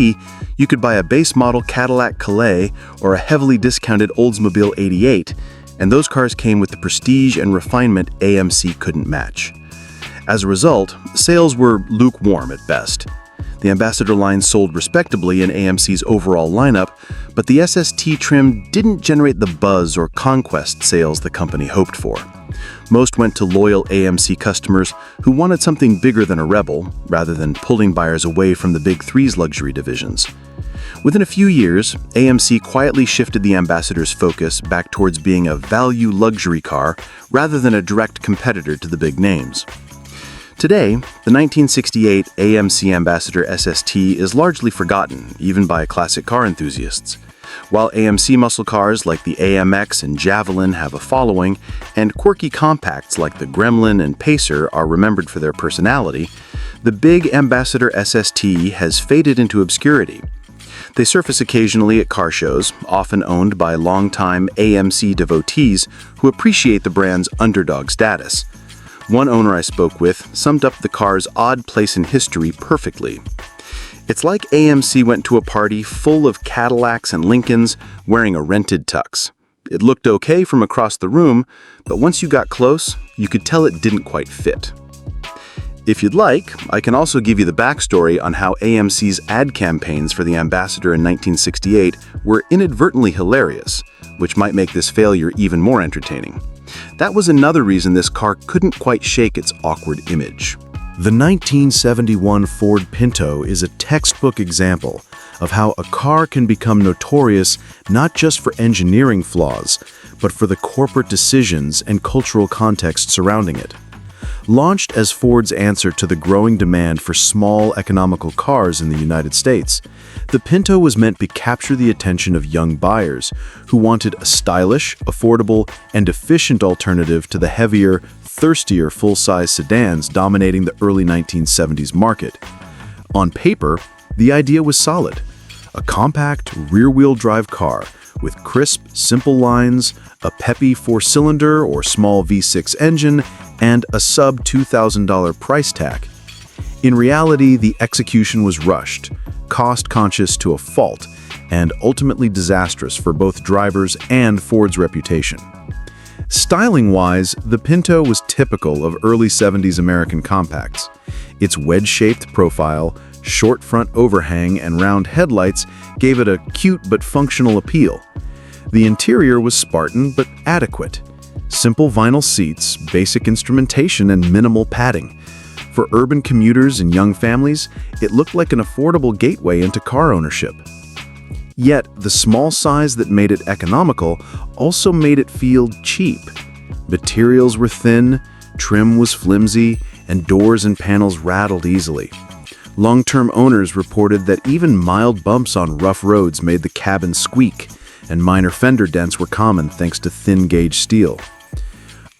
[SPEAKER 1] you could buy a base-model Cadillac Calais or a heavily discounted Oldsmobile 88, and those cars came with the prestige and refinement AMC couldn't match. As a result, sales were lukewarm at best. The Ambassador line sold respectably in AMC's overall lineup, but the SST trim didn't generate the buzz or conquest sales the company hoped for. Most went to loyal AMC customers who wanted something bigger than a Rebel, rather than pulling buyers away from the Big Three's luxury divisions. Within a few years, AMC quietly shifted the Ambassador's focus back towards being a value luxury car rather than a direct competitor to the big names. Today, the 1968 AMC Ambassador SST is largely forgotten, even by classic car enthusiasts. While AMC muscle cars like the AMX and Javelin have a following, and quirky compacts like the Gremlin and Pacer are remembered for their personality, the big Ambassador SST has faded into obscurity. They surface occasionally at car shows, often owned by longtime AMC devotees who appreciate the brand's underdog status. One owner I spoke with summed up the car's odd place in history perfectly. It's like AMC went to a party full of Cadillacs and Lincolns wearing a rented tux. It looked okay from across the room, but once you got close, you could tell it didn't quite fit. If you'd like, I can also give you the backstory on how AMC's ad campaigns for the Ambassador in 1968 were inadvertently hilarious, which might make this failure even more entertaining. That was another reason this car couldn't quite shake its awkward image.
[SPEAKER 3] The 1971 Ford Pinto is a textbook example of how a car can become notorious not just for engineering flaws, but for the corporate decisions and cultural context surrounding it. Launched as Ford's answer to the growing demand for small, economical cars in the United States, the Pinto was meant to capture the attention of young buyers who wanted a stylish, affordable, and efficient alternative to the heavier, thirstier full-size sedans dominating the early 1970s market. On paper, the idea was solid. A compact, rear-wheel drive car with crisp, simple lines, a peppy four-cylinder or small V6 engine, and a sub-$2,000 price tag. In reality, the execution was rushed, cost-conscious to a fault, and ultimately disastrous for both drivers and Ford's reputation. Styling-wise, the Pinto was typical of early 70s American compacts. Its wedge-shaped profile, short front overhang, and round headlights gave it a cute but functional appeal. The interior was Spartan but adequate. Simple vinyl seats, basic instrumentation, and minimal padding. For urban commuters and young families, it looked like an affordable gateway into car ownership. Yet, the small size that made it economical also made it feel cheap. Materials were thin, trim was flimsy, and doors and panels rattled easily. Long-term owners reported that even mild bumps on rough roads made the cabin squeak, and minor fender dents were common thanks to thin-gauge steel.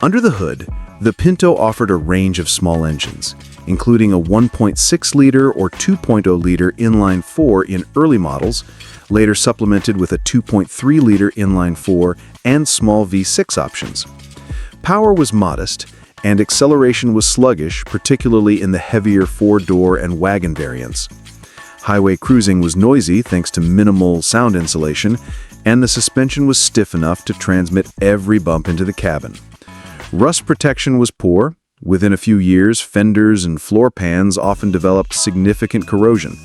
[SPEAKER 3] Under the hood, the Pinto offered a range of small engines, including a 1.6-liter or 2.0-liter inline-4 in early models, later supplemented with a 2.3-liter inline-4 and small V6 options. Power was modest, and acceleration was sluggish, particularly in the heavier four-door and wagon variants. Highway cruising was noisy thanks to minimal sound insulation, and the suspension was stiff enough to transmit every bump into the cabin. Rust protection was poor. Within a few years, fenders and floor pans often developed significant corrosion,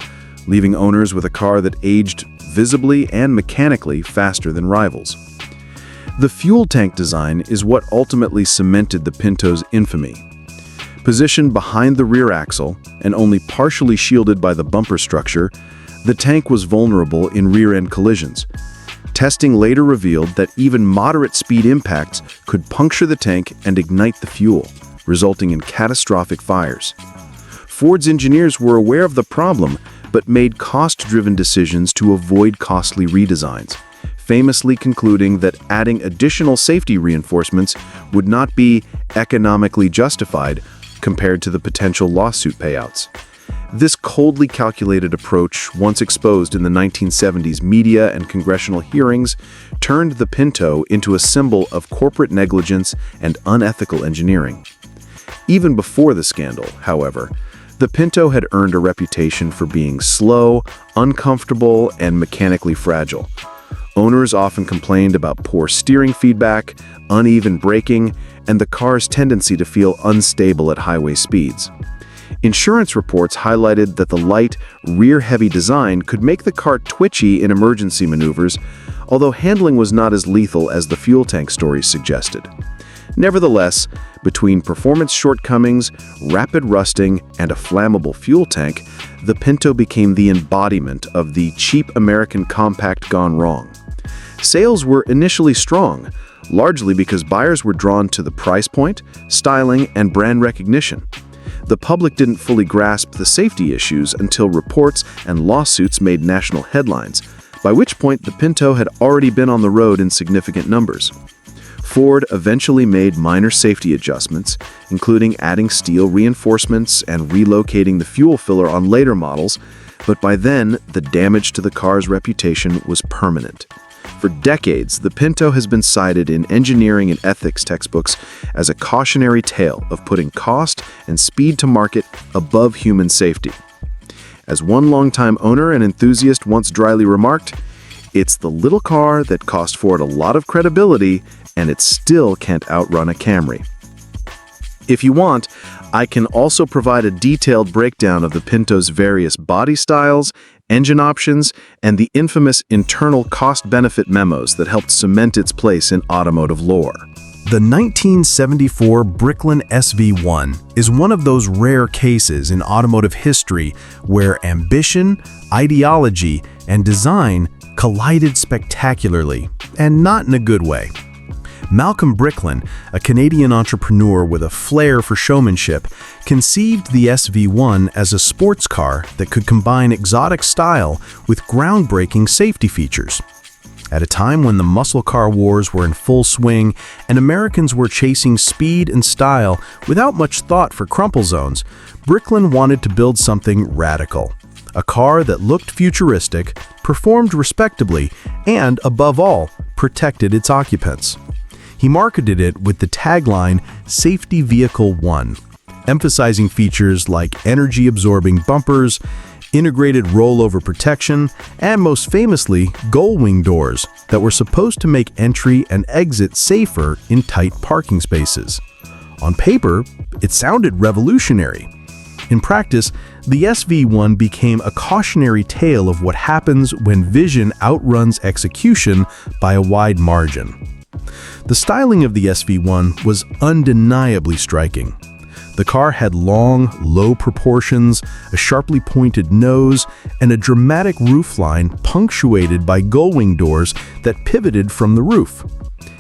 [SPEAKER 3] leaving owners with a car that aged visibly and mechanically faster than rivals. The fuel tank design is what ultimately cemented the Pinto's infamy. Positioned behind the rear axle and only partially shielded by the bumper structure, the tank was vulnerable in rear-end collisions. Testing later revealed that even moderate speed impacts could puncture the tank and ignite the fuel, resulting in catastrophic fires. Ford's engineers were aware of the problem, but made cost-driven decisions to avoid costly redesigns.
[SPEAKER 1] famously concluding that adding additional safety reinforcements would not be economically justified compared to the potential lawsuit payouts. This coldly calculated approach, once exposed in the 1970s media and congressional hearings, turned the Pinto into a symbol of corporate negligence and unethical engineering. Even before the scandal, however, the Pinto had earned a reputation for being slow, uncomfortable, and mechanically fragile. Owners often complained about poor steering feedback, uneven braking, and the car's tendency to feel unstable at highway speeds. Insurance reports highlighted that the light, rear-heavy design could make the car twitchy in emergency maneuvers, although handling was not as lethal as the fuel tank stories suggested. Nevertheless, between performance shortcomings, rapid rusting, and a flammable fuel tank, the Pinto became the embodiment of the cheap American compact gone wrong. Sales were initially strong, largely because buyers were drawn to the price point, styling, and brand recognition. The public didn't fully grasp the safety issues until reports and lawsuits made national headlines, by which point the Pinto had already been on the road in significant numbers. Ford eventually made minor safety adjustments, including adding steel reinforcements and relocating the fuel filler on later models, but by then, the damage to the car's reputation was permanent. For decades, the Pinto has been cited in engineering and ethics textbooks as a cautionary tale of putting cost and speed to market above human safety. As one longtime owner and enthusiast once dryly remarked, "It's the little car that cost Ford a lot of credibility, and it still can't outrun a Camry." If you want, I can also provide a detailed breakdown of the Pinto's various body styles, engine options, and the infamous internal cost-benefit memos that helped cement its place in automotive lore.
[SPEAKER 4] The 1974 Bricklin SV1 is one of those rare cases in automotive history where ambition, ideology, and design collided spectacularly, and not in a good way. Malcolm Bricklin, a Canadian entrepreneur with a flair for showmanship, conceived the SV1 as a sports car that could combine exotic style with groundbreaking safety features. At a time when the muscle car wars were in full swing and Americans were chasing speed and style without much thought for crumple zones, Bricklin wanted to build something radical. A car that looked futuristic, performed respectably, and, above all, protected its occupants. He marketed it with the tagline Safety Vehicle 1, emphasizing features like energy-absorbing bumpers, integrated rollover protection, and most famously, gull-wing doors that were supposed to make entry and exit safer in tight parking spaces. On paper, it sounded revolutionary. In practice, the SV1 became a cautionary tale of what happens when vision outruns execution by a wide margin. The styling of the SV1 was undeniably striking. The car had long, low proportions, a sharply pointed nose, and a dramatic roofline punctuated by gull-wing doors that pivoted from the roof.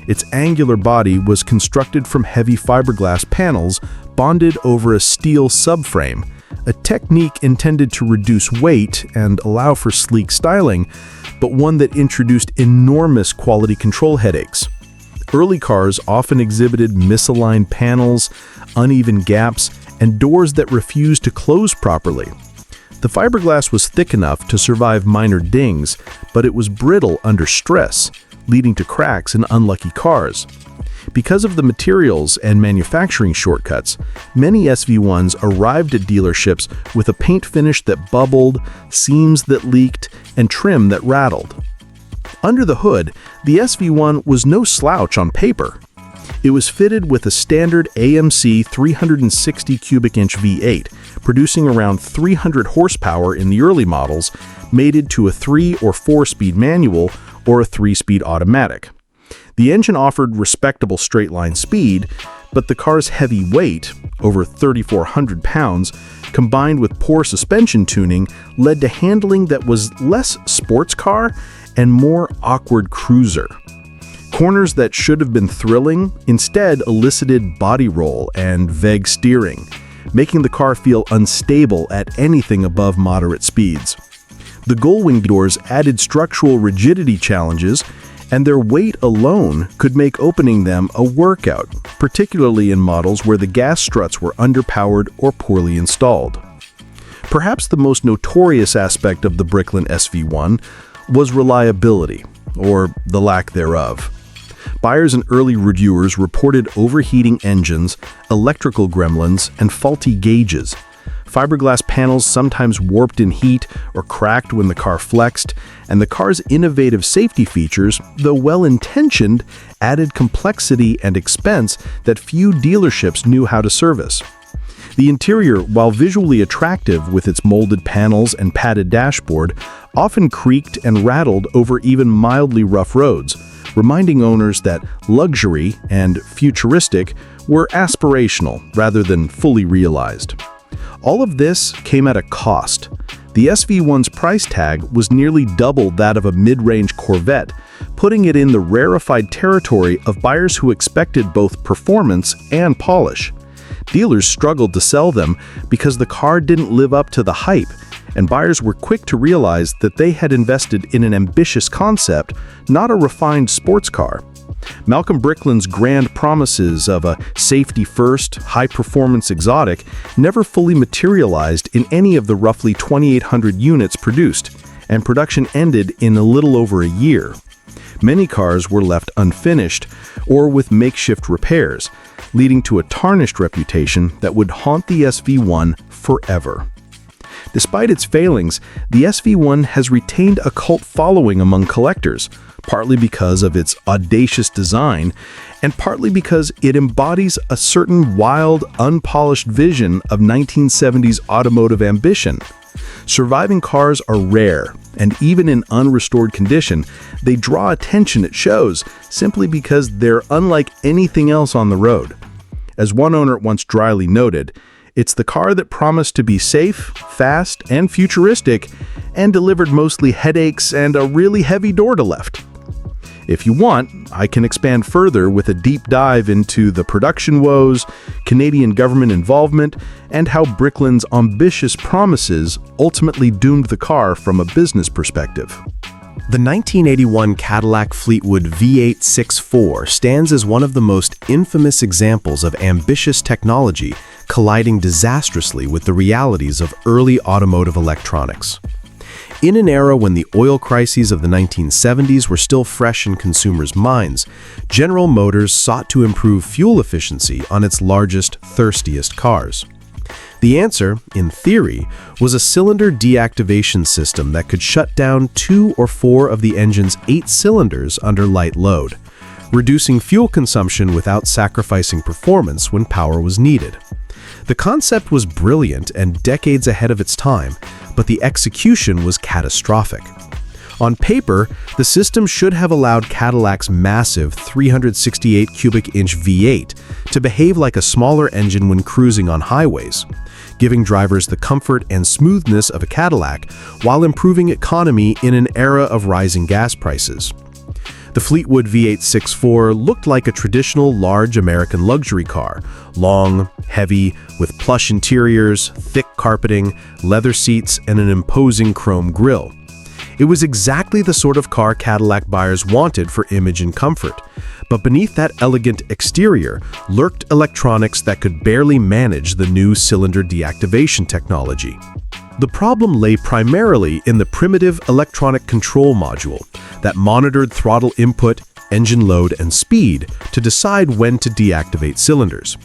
[SPEAKER 4] Its angular body was constructed from heavy fiberglass panels bonded over a steel subframe, a technique intended to reduce weight and allow for sleek styling, but one that introduced enormous quality control headaches. Early cars often exhibited misaligned panels, uneven gaps, and doors that refused to close properly. The fiberglass was thick enough to survive minor dings, but it was brittle under stress, leading to cracks in unlucky cars. Because of the materials and manufacturing shortcuts, many SV1s arrived at dealerships with a paint finish that bubbled, seams that leaked, and trim that rattled. Under the hood, the SV1 was no slouch on paper. It was fitted with a standard AMC 360 cubic inch V8, producing around 300 horsepower in the early models, mated to a 3 or 4-speed manual or a 3-speed automatic. The engine offered respectable straight-line speed, but the car's heavy weight, over 3,400 pounds, combined with poor suspension tuning, led to handling that was less sports car and more awkward cruiser. Corners that should have been thrilling instead elicited body roll and vague steering, making the car feel unstable at anything above moderate speeds. The gull-wing doors added structural rigidity challenges, and their weight alone could make opening them a workout, particularly in models where the gas struts were underpowered or poorly installed. Perhaps the most notorious aspect of the Bricklin SV1 was reliability, or the lack thereof. Buyers and early reviewers reported overheating engines, electrical gremlins, and faulty gauges. Fiberglass panels sometimes warped in heat or cracked when the car flexed, and the car's innovative safety features, though well-intentioned, added complexity and expense that few dealerships knew how to service. The interior, while visually attractive with its molded panels and padded dashboard, often creaked and rattled over even mildly rough roads, reminding owners that luxury and futuristic were aspirational rather than fully realized. All of this came at a cost. The SV1's price tag was nearly double that of a mid-range Corvette, putting it in the rarefied territory of buyers who expected both performance and polish. Dealers struggled to sell them because the car didn't live up to the hype, and buyers were quick to realize that they had invested in an ambitious concept, not a refined sports car. Malcolm Bricklin's grand promises of a safety-first, high-performance exotic never fully materialized in any of the roughly 2,800 units produced, and production ended in a little over a year. Many cars were left unfinished or with makeshift repairs, leading to a tarnished reputation that would haunt the SV1 forever. Despite its failings, the SV1 has retained a cult following among collectors, partly because of its audacious design, and partly because it embodies a certain wild, unpolished vision of 1970s automotive ambition. Surviving cars are rare, and even in unrestored condition, they draw attention at shows simply because they're unlike anything else on the road. As one owner once dryly noted, it's the car that promised to be safe, fast, and futuristic, and delivered mostly headaches and a really heavy door to lift. If you want, I can expand further with a deep dive into the production woes, Canadian government involvement, and how Bricklin's ambitious promises ultimately doomed the car from a business perspective.
[SPEAKER 3] The 1981 Cadillac Fleetwood V8 6.4 stands as one of the most infamous examples of ambitious technology colliding disastrously with the realities of early automotive electronics. In an era when the oil crises of the 1970s were still fresh in consumers' minds, General Motors sought to improve fuel efficiency on its largest, thirstiest cars. The answer, in theory, was a cylinder deactivation system that could shut down 2 or 4 of the engine's 8 cylinders under light load, reducing fuel consumption without sacrificing performance when power was needed. The concept was brilliant and decades ahead of its time, but the execution was catastrophic. On paper, the system should have allowed Cadillac's massive 368 cubic inch V8 to behave like a smaller engine when cruising on highways, giving drivers the comfort and smoothness of a Cadillac while improving economy in an era of rising gas prices. The Fleetwood V8 6.4 looked like a traditional large American luxury car, long, heavy, with plush interiors, thick carpeting, leather seats, and an imposing chrome grille. It was exactly the sort of car Cadillac buyers wanted for image and comfort, but beneath that elegant exterior lurked electronics that could barely manage the new cylinder deactivation technology. The problem lay primarily in the primitive electronic control module that monitored throttle input, engine load, and speed to decide when to deactivate cylinders.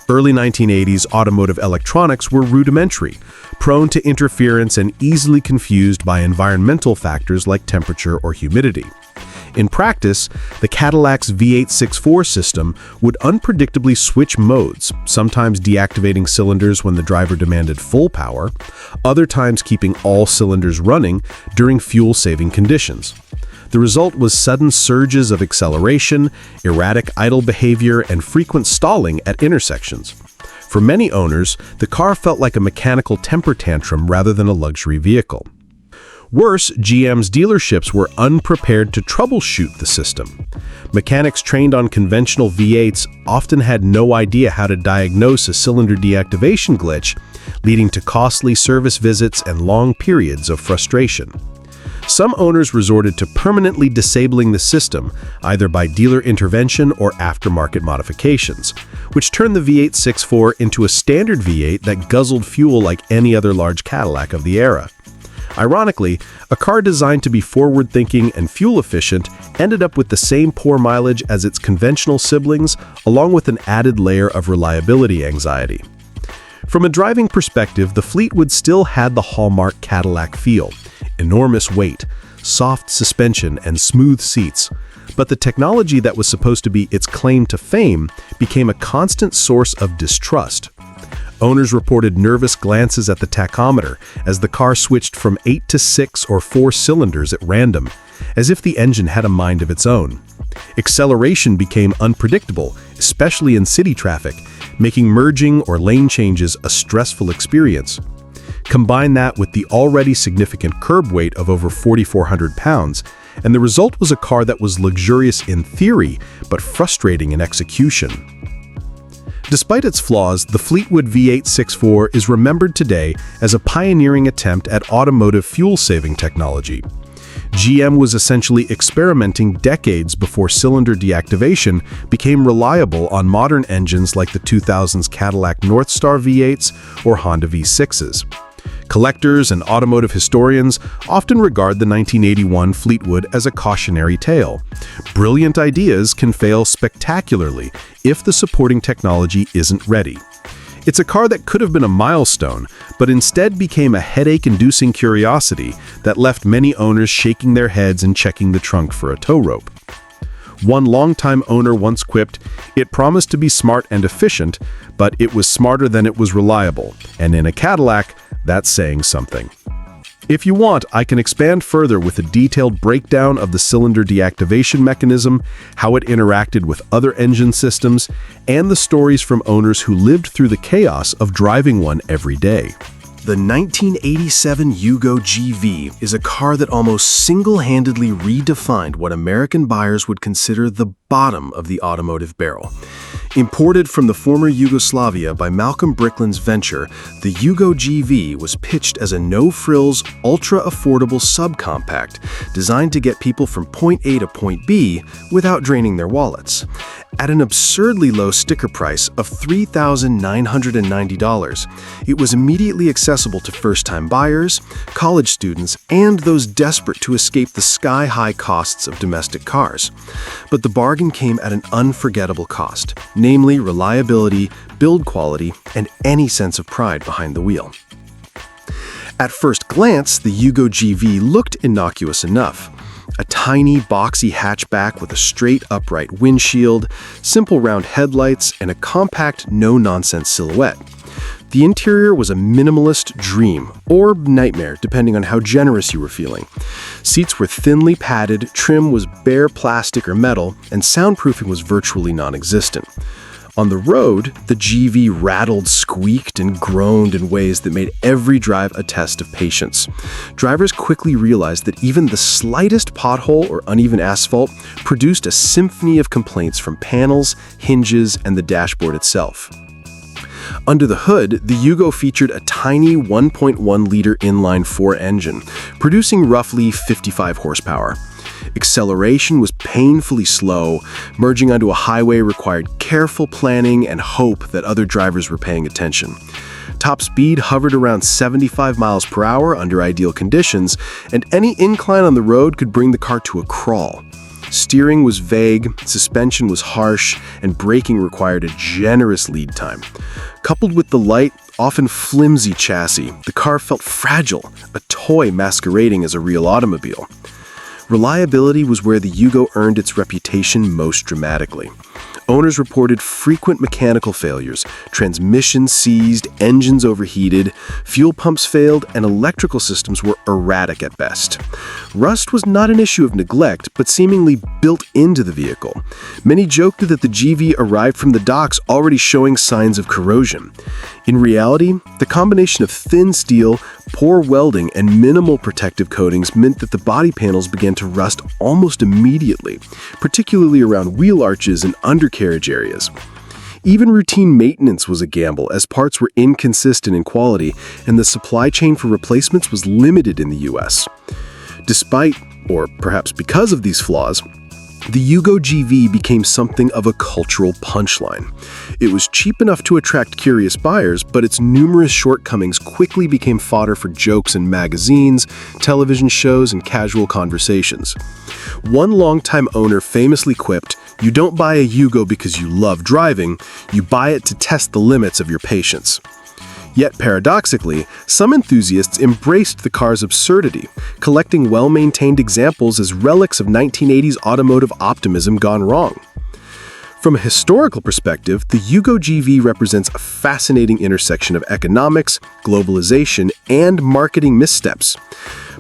[SPEAKER 3] Early 1980s automotive electronics were rudimentary, prone to interference and easily confused by environmental factors like temperature or humidity. In practice, the Cadillac's V8 6.4 system would unpredictably switch modes, sometimes deactivating cylinders when the driver demanded full power, other times keeping all cylinders running during fuel-saving conditions. The result was sudden surges of acceleration, erratic idle behavior, and frequent stalling at intersections. For many owners, the car felt like a mechanical temper tantrum rather than a luxury vehicle. Worse, GM's dealerships were unprepared to troubleshoot the system. Mechanics trained on conventional V8s often had no idea how to diagnose a cylinder deactivation glitch, leading to costly service visits and long periods of frustration. Some owners resorted to permanently disabling the system, either by dealer intervention or aftermarket modifications, which turned the V8 6.4 into a standard V8 that guzzled fuel like any other large Cadillac of the era. Ironically, a car designed to be forward-thinking and fuel-efficient ended up with the same poor mileage as its conventional siblings, along with an added layer of reliability anxiety. From a driving perspective, the Fleetwood still had the hallmark Cadillac feel: enormous weight, soft suspension, and smooth seats. But the technology that was supposed to be its claim to fame became a constant source of distrust. Owners reported nervous glances at the tachometer as the car switched from 8 to 6 or 4 cylinders at random, as if the engine had a mind of its own. Acceleration became unpredictable, especially in city traffic, making merging or lane changes a stressful experience. Combine that with the already significant curb weight of over 4,400 pounds, and the result was a car that was luxurious in theory, but frustrating in execution. Despite its flaws, the Fleetwood V8 6.4 is remembered today as a pioneering attempt at automotive fuel-saving technology. GM was essentially experimenting decades before cylinder deactivation became reliable on modern engines like the 2000s Cadillac Northstar V8s or Honda V6s. Collectors and automotive historians often regard the 1981 Fleetwood as a cautionary tale. Brilliant ideas can fail spectacularly if the supporting technology isn't ready. It's a car that could have been a milestone, but instead became a headache-inducing curiosity that left many owners shaking their heads and checking the trunk for a tow rope. One longtime owner once quipped, "It promised to be smart and efficient, but it was smarter than it was reliable, and in a Cadillac, that's saying something." If you want, I can expand further with a detailed breakdown of the cylinder deactivation mechanism, how it interacted with other engine systems, and the stories from owners who lived through the chaos of driving one every day.
[SPEAKER 4] The 1987 Yugo GV is a car that almost single-handedly redefined what American buyers would consider the bottom of the automotive barrel. Imported from the former Yugoslavia by Malcolm Brickland's venture, the Yugo GV was pitched as a no-frills, ultra-affordable subcompact designed to get people from point A to point B without draining their wallets. At an absurdly low sticker price of $3,990, it was immediately accessible to first-time buyers, college students, and those desperate to escape the sky-high costs of domestic cars. But the bargain came at an unforgettable cost, namely reliability, build quality, and any sense of pride behind the wheel. At first glance, the Yugo GV looked innocuous enough. A tiny, boxy hatchback with a straight, upright windshield, simple round headlights, and a compact, no-nonsense silhouette. The interior was a minimalist dream, or nightmare, depending on how generous you were feeling. Seats were thinly padded, trim was bare plastic or metal, and soundproofing was virtually non-existent. On the road, the GV rattled, squeaked, and groaned in ways that made every drive a test of patience. Drivers quickly realized that even the slightest pothole or uneven asphalt produced a symphony of complaints from panels, hinges, and the dashboard itself. Under the hood, the Yugo featured a tiny 1.1-liter inline-4 engine, producing roughly 55 horsepower. Acceleration was painfully slow. Merging onto a highway required careful planning and hope that other drivers were paying attention. Top speed hovered around 75 miles per hour under ideal conditions, and any incline on the road could bring the car to a crawl. Steering was vague, suspension was harsh, and braking required a generous lead time. Coupled with the light, often flimsy chassis, the car felt fragile, a toy masquerading as a real automobile. Reliability was where the Yugo earned its reputation most dramatically. Owners reported frequent mechanical failures, transmissions seized, engines overheated, fuel pumps failed, and electrical systems were erratic at best. Rust was not an issue of neglect, but seemingly built into the vehicle. Many joked that the GV arrived from the docks already showing signs of corrosion. In reality, the combination of thin steel, poor welding, and minimal protective coatings meant that the body panels began to rust almost immediately, particularly around wheel arches and undercarriage areas. Even routine maintenance was a gamble, as parts were inconsistent in quality and the supply chain for replacements was limited in the US.
[SPEAKER 2] Despite, or perhaps because of these flaws, the Yugo GV became something of a cultural punchline. It was cheap enough to attract curious buyers, but its numerous shortcomings quickly became fodder for jokes in magazines, television shows, and casual conversations. One longtime owner famously quipped, "You don't buy a Yugo because you love driving, you buy it to test the limits of your patience." Yet paradoxically, some enthusiasts embraced the car's absurdity, collecting well-maintained examples as relics of 1980s automotive optimism gone wrong. From a historical perspective, the Yugo GV represents a fascinating intersection of economics, globalization, and marketing missteps.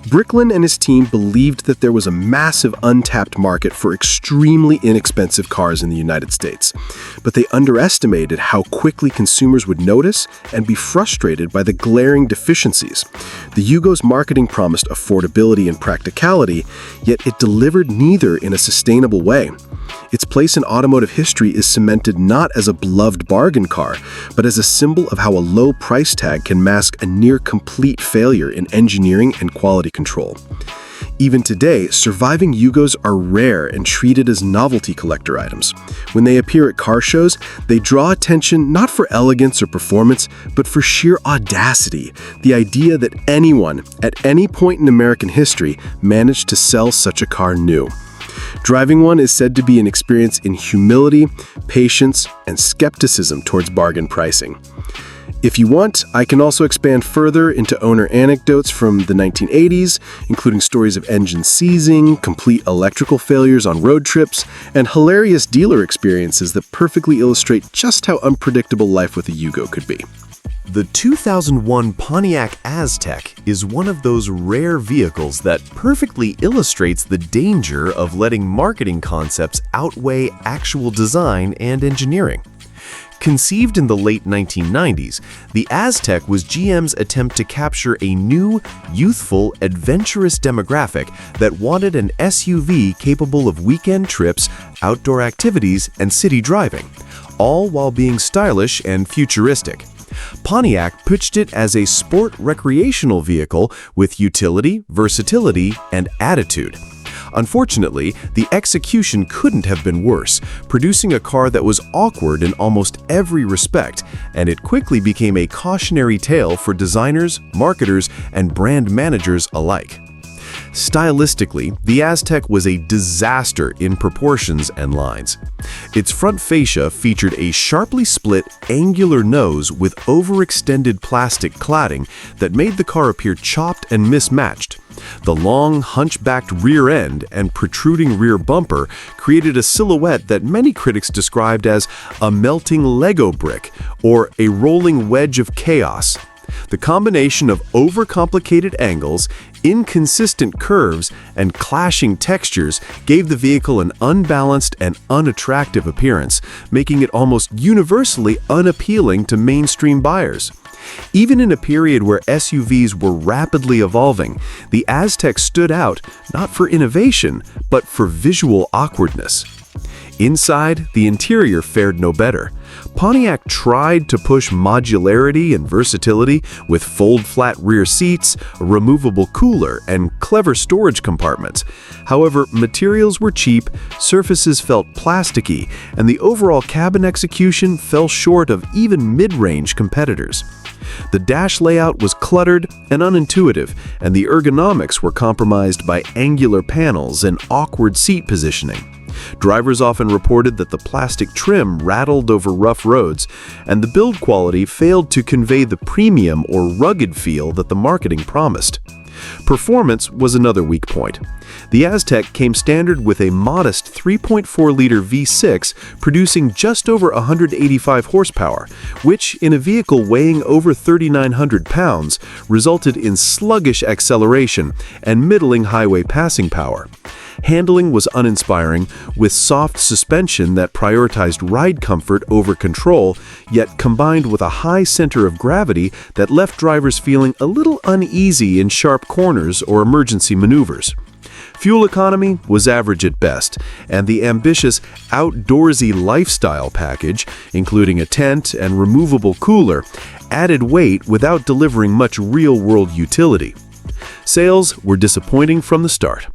[SPEAKER 2] Bricklin and his team believed that there was a massive untapped market for extremely inexpensive cars in the United States, but they underestimated how quickly consumers would notice and be frustrated by the glaring deficiencies. The Yugo's marketing promised affordability and practicality, yet it delivered neither in a sustainable way. Its place in automotive history is cemented not as a beloved bargain car, but as a symbol of how a low price tag can mask a near-complete failure in engineering and quality control. Even today, surviving Yugos are rare and treated as novelty collector items. When they appear at car shows, they draw attention not for elegance or performance, but for sheer audacity, the idea that anyone, at any point in American history, managed to sell such a car new. Driving one is said to be an experience in humility, patience, and skepticism towards bargain pricing. If you want, I can also expand further into owner anecdotes from the 1980s, including stories of engine seizing, complete electrical failures on road trips, and hilarious dealer experiences that perfectly illustrate just how unpredictable life with a Yugo could be.
[SPEAKER 5] The 2001 Pontiac Aztek is one of those rare vehicles that perfectly illustrates the danger of letting marketing concepts outweigh actual design and engineering. Conceived in the late 1990s, the Aztek was GM's attempt to capture a new, youthful, adventurous demographic that wanted an SUV capable of weekend trips, outdoor activities, and city driving, all while being stylish and futuristic. Pontiac pitched it as a sport recreational vehicle with utility, versatility, and attitude. Unfortunately, the execution couldn't have been worse, producing a car that was awkward in almost every respect, and it quickly became a cautionary tale for designers, marketers, and brand managers alike. Stylistically, the Aztek was a disaster in proportions and lines. Its front fascia featured a sharply split, angular nose with overextended plastic cladding that made the car appear chopped and mismatched. The long, hunchbacked rear end and protruding rear bumper created a silhouette that many critics described as a melting Lego brick or a rolling wedge of chaos. The combination of overcomplicated angles, inconsistent curves, and clashing textures gave the vehicle an unbalanced and unattractive appearance, making it almost universally unappealing to mainstream buyers. Even in a period where SUVs were rapidly evolving, the Aztek stood out not for innovation, but for visual awkwardness. Inside, the interior fared no better. Pontiac tried to push modularity and versatility with fold-flat rear seats, a removable cooler, and clever storage compartments. However, materials were cheap, surfaces felt plasticky, and the overall cabin execution fell short of even mid-range competitors. The dash layout was cluttered and unintuitive, and the ergonomics were compromised by angular panels and awkward seat positioning. Drivers often reported that the plastic trim rattled over rough roads, and the build quality failed to convey the premium or rugged feel that the marketing promised. Performance was another weak point. The Aztek came standard with a modest 3.4-liter V6 producing just over 185 horsepower, which, in a vehicle weighing over 3,900 pounds, resulted in sluggish acceleration and middling highway passing power. Handling was uninspiring, with soft suspension that prioritized ride comfort over control, yet combined with a high center of gravity that left drivers feeling a little uneasy in sharp corners or emergency maneuvers. Fuel economy was average at best, and the ambitious outdoorsy lifestyle package, including a tent and removable cooler, added weight without delivering much real-world utility.
[SPEAKER 2] Sales were disappointing from the start.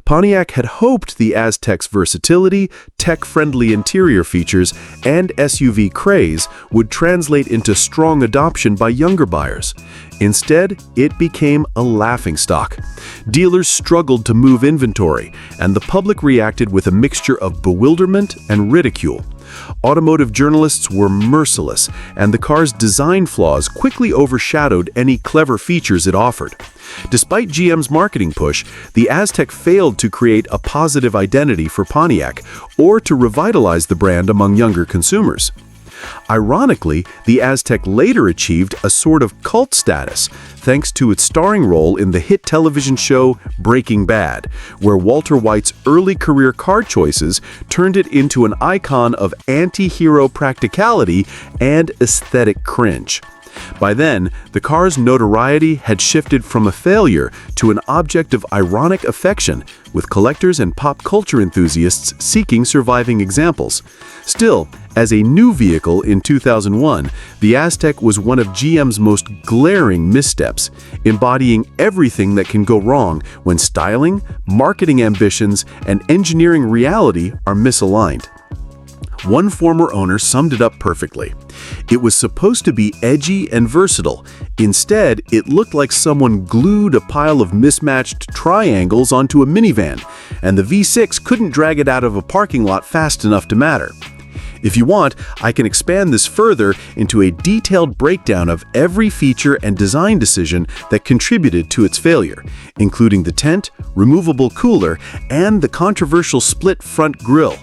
[SPEAKER 2] Pontiac had hoped the Aztek's versatility, tech-friendly interior features, and SUV craze would translate into strong adoption by younger buyers. Instead, it became a laughingstock. Dealers struggled to move inventory, and the public reacted with a mixture of bewilderment and ridicule. Automotive journalists were merciless, and the car's design flaws quickly overshadowed any clever features it offered. Despite GM's marketing push, the Aztek failed to create a positive identity for Pontiac or to revitalize the brand among younger consumers. Ironically, the Aztek later achieved a sort of cult status thanks to its starring role in the hit television show Breaking Bad, where Walter White's early career car choices turned it into an icon of anti-hero practicality and aesthetic cringe. By then, the car's notoriety had shifted from a failure to an object of ironic affection, with collectors and pop culture enthusiasts seeking surviving examples. Still, as a new vehicle in 2001, the Aztek was one of GM's most glaring missteps, embodying everything that can go wrong when styling, marketing ambitions, and engineering reality are misaligned. One former owner summed it up perfectly. It was supposed to be edgy and versatile. Instead, it looked like someone glued a pile of mismatched triangles onto a minivan, and the V6 couldn't drag it out of a parking lot fast enough to matter. If you want, I can expand this further into a detailed breakdown of every feature and design decision that contributed to its failure, including the tent, removable cooler, and the controversial split front grille.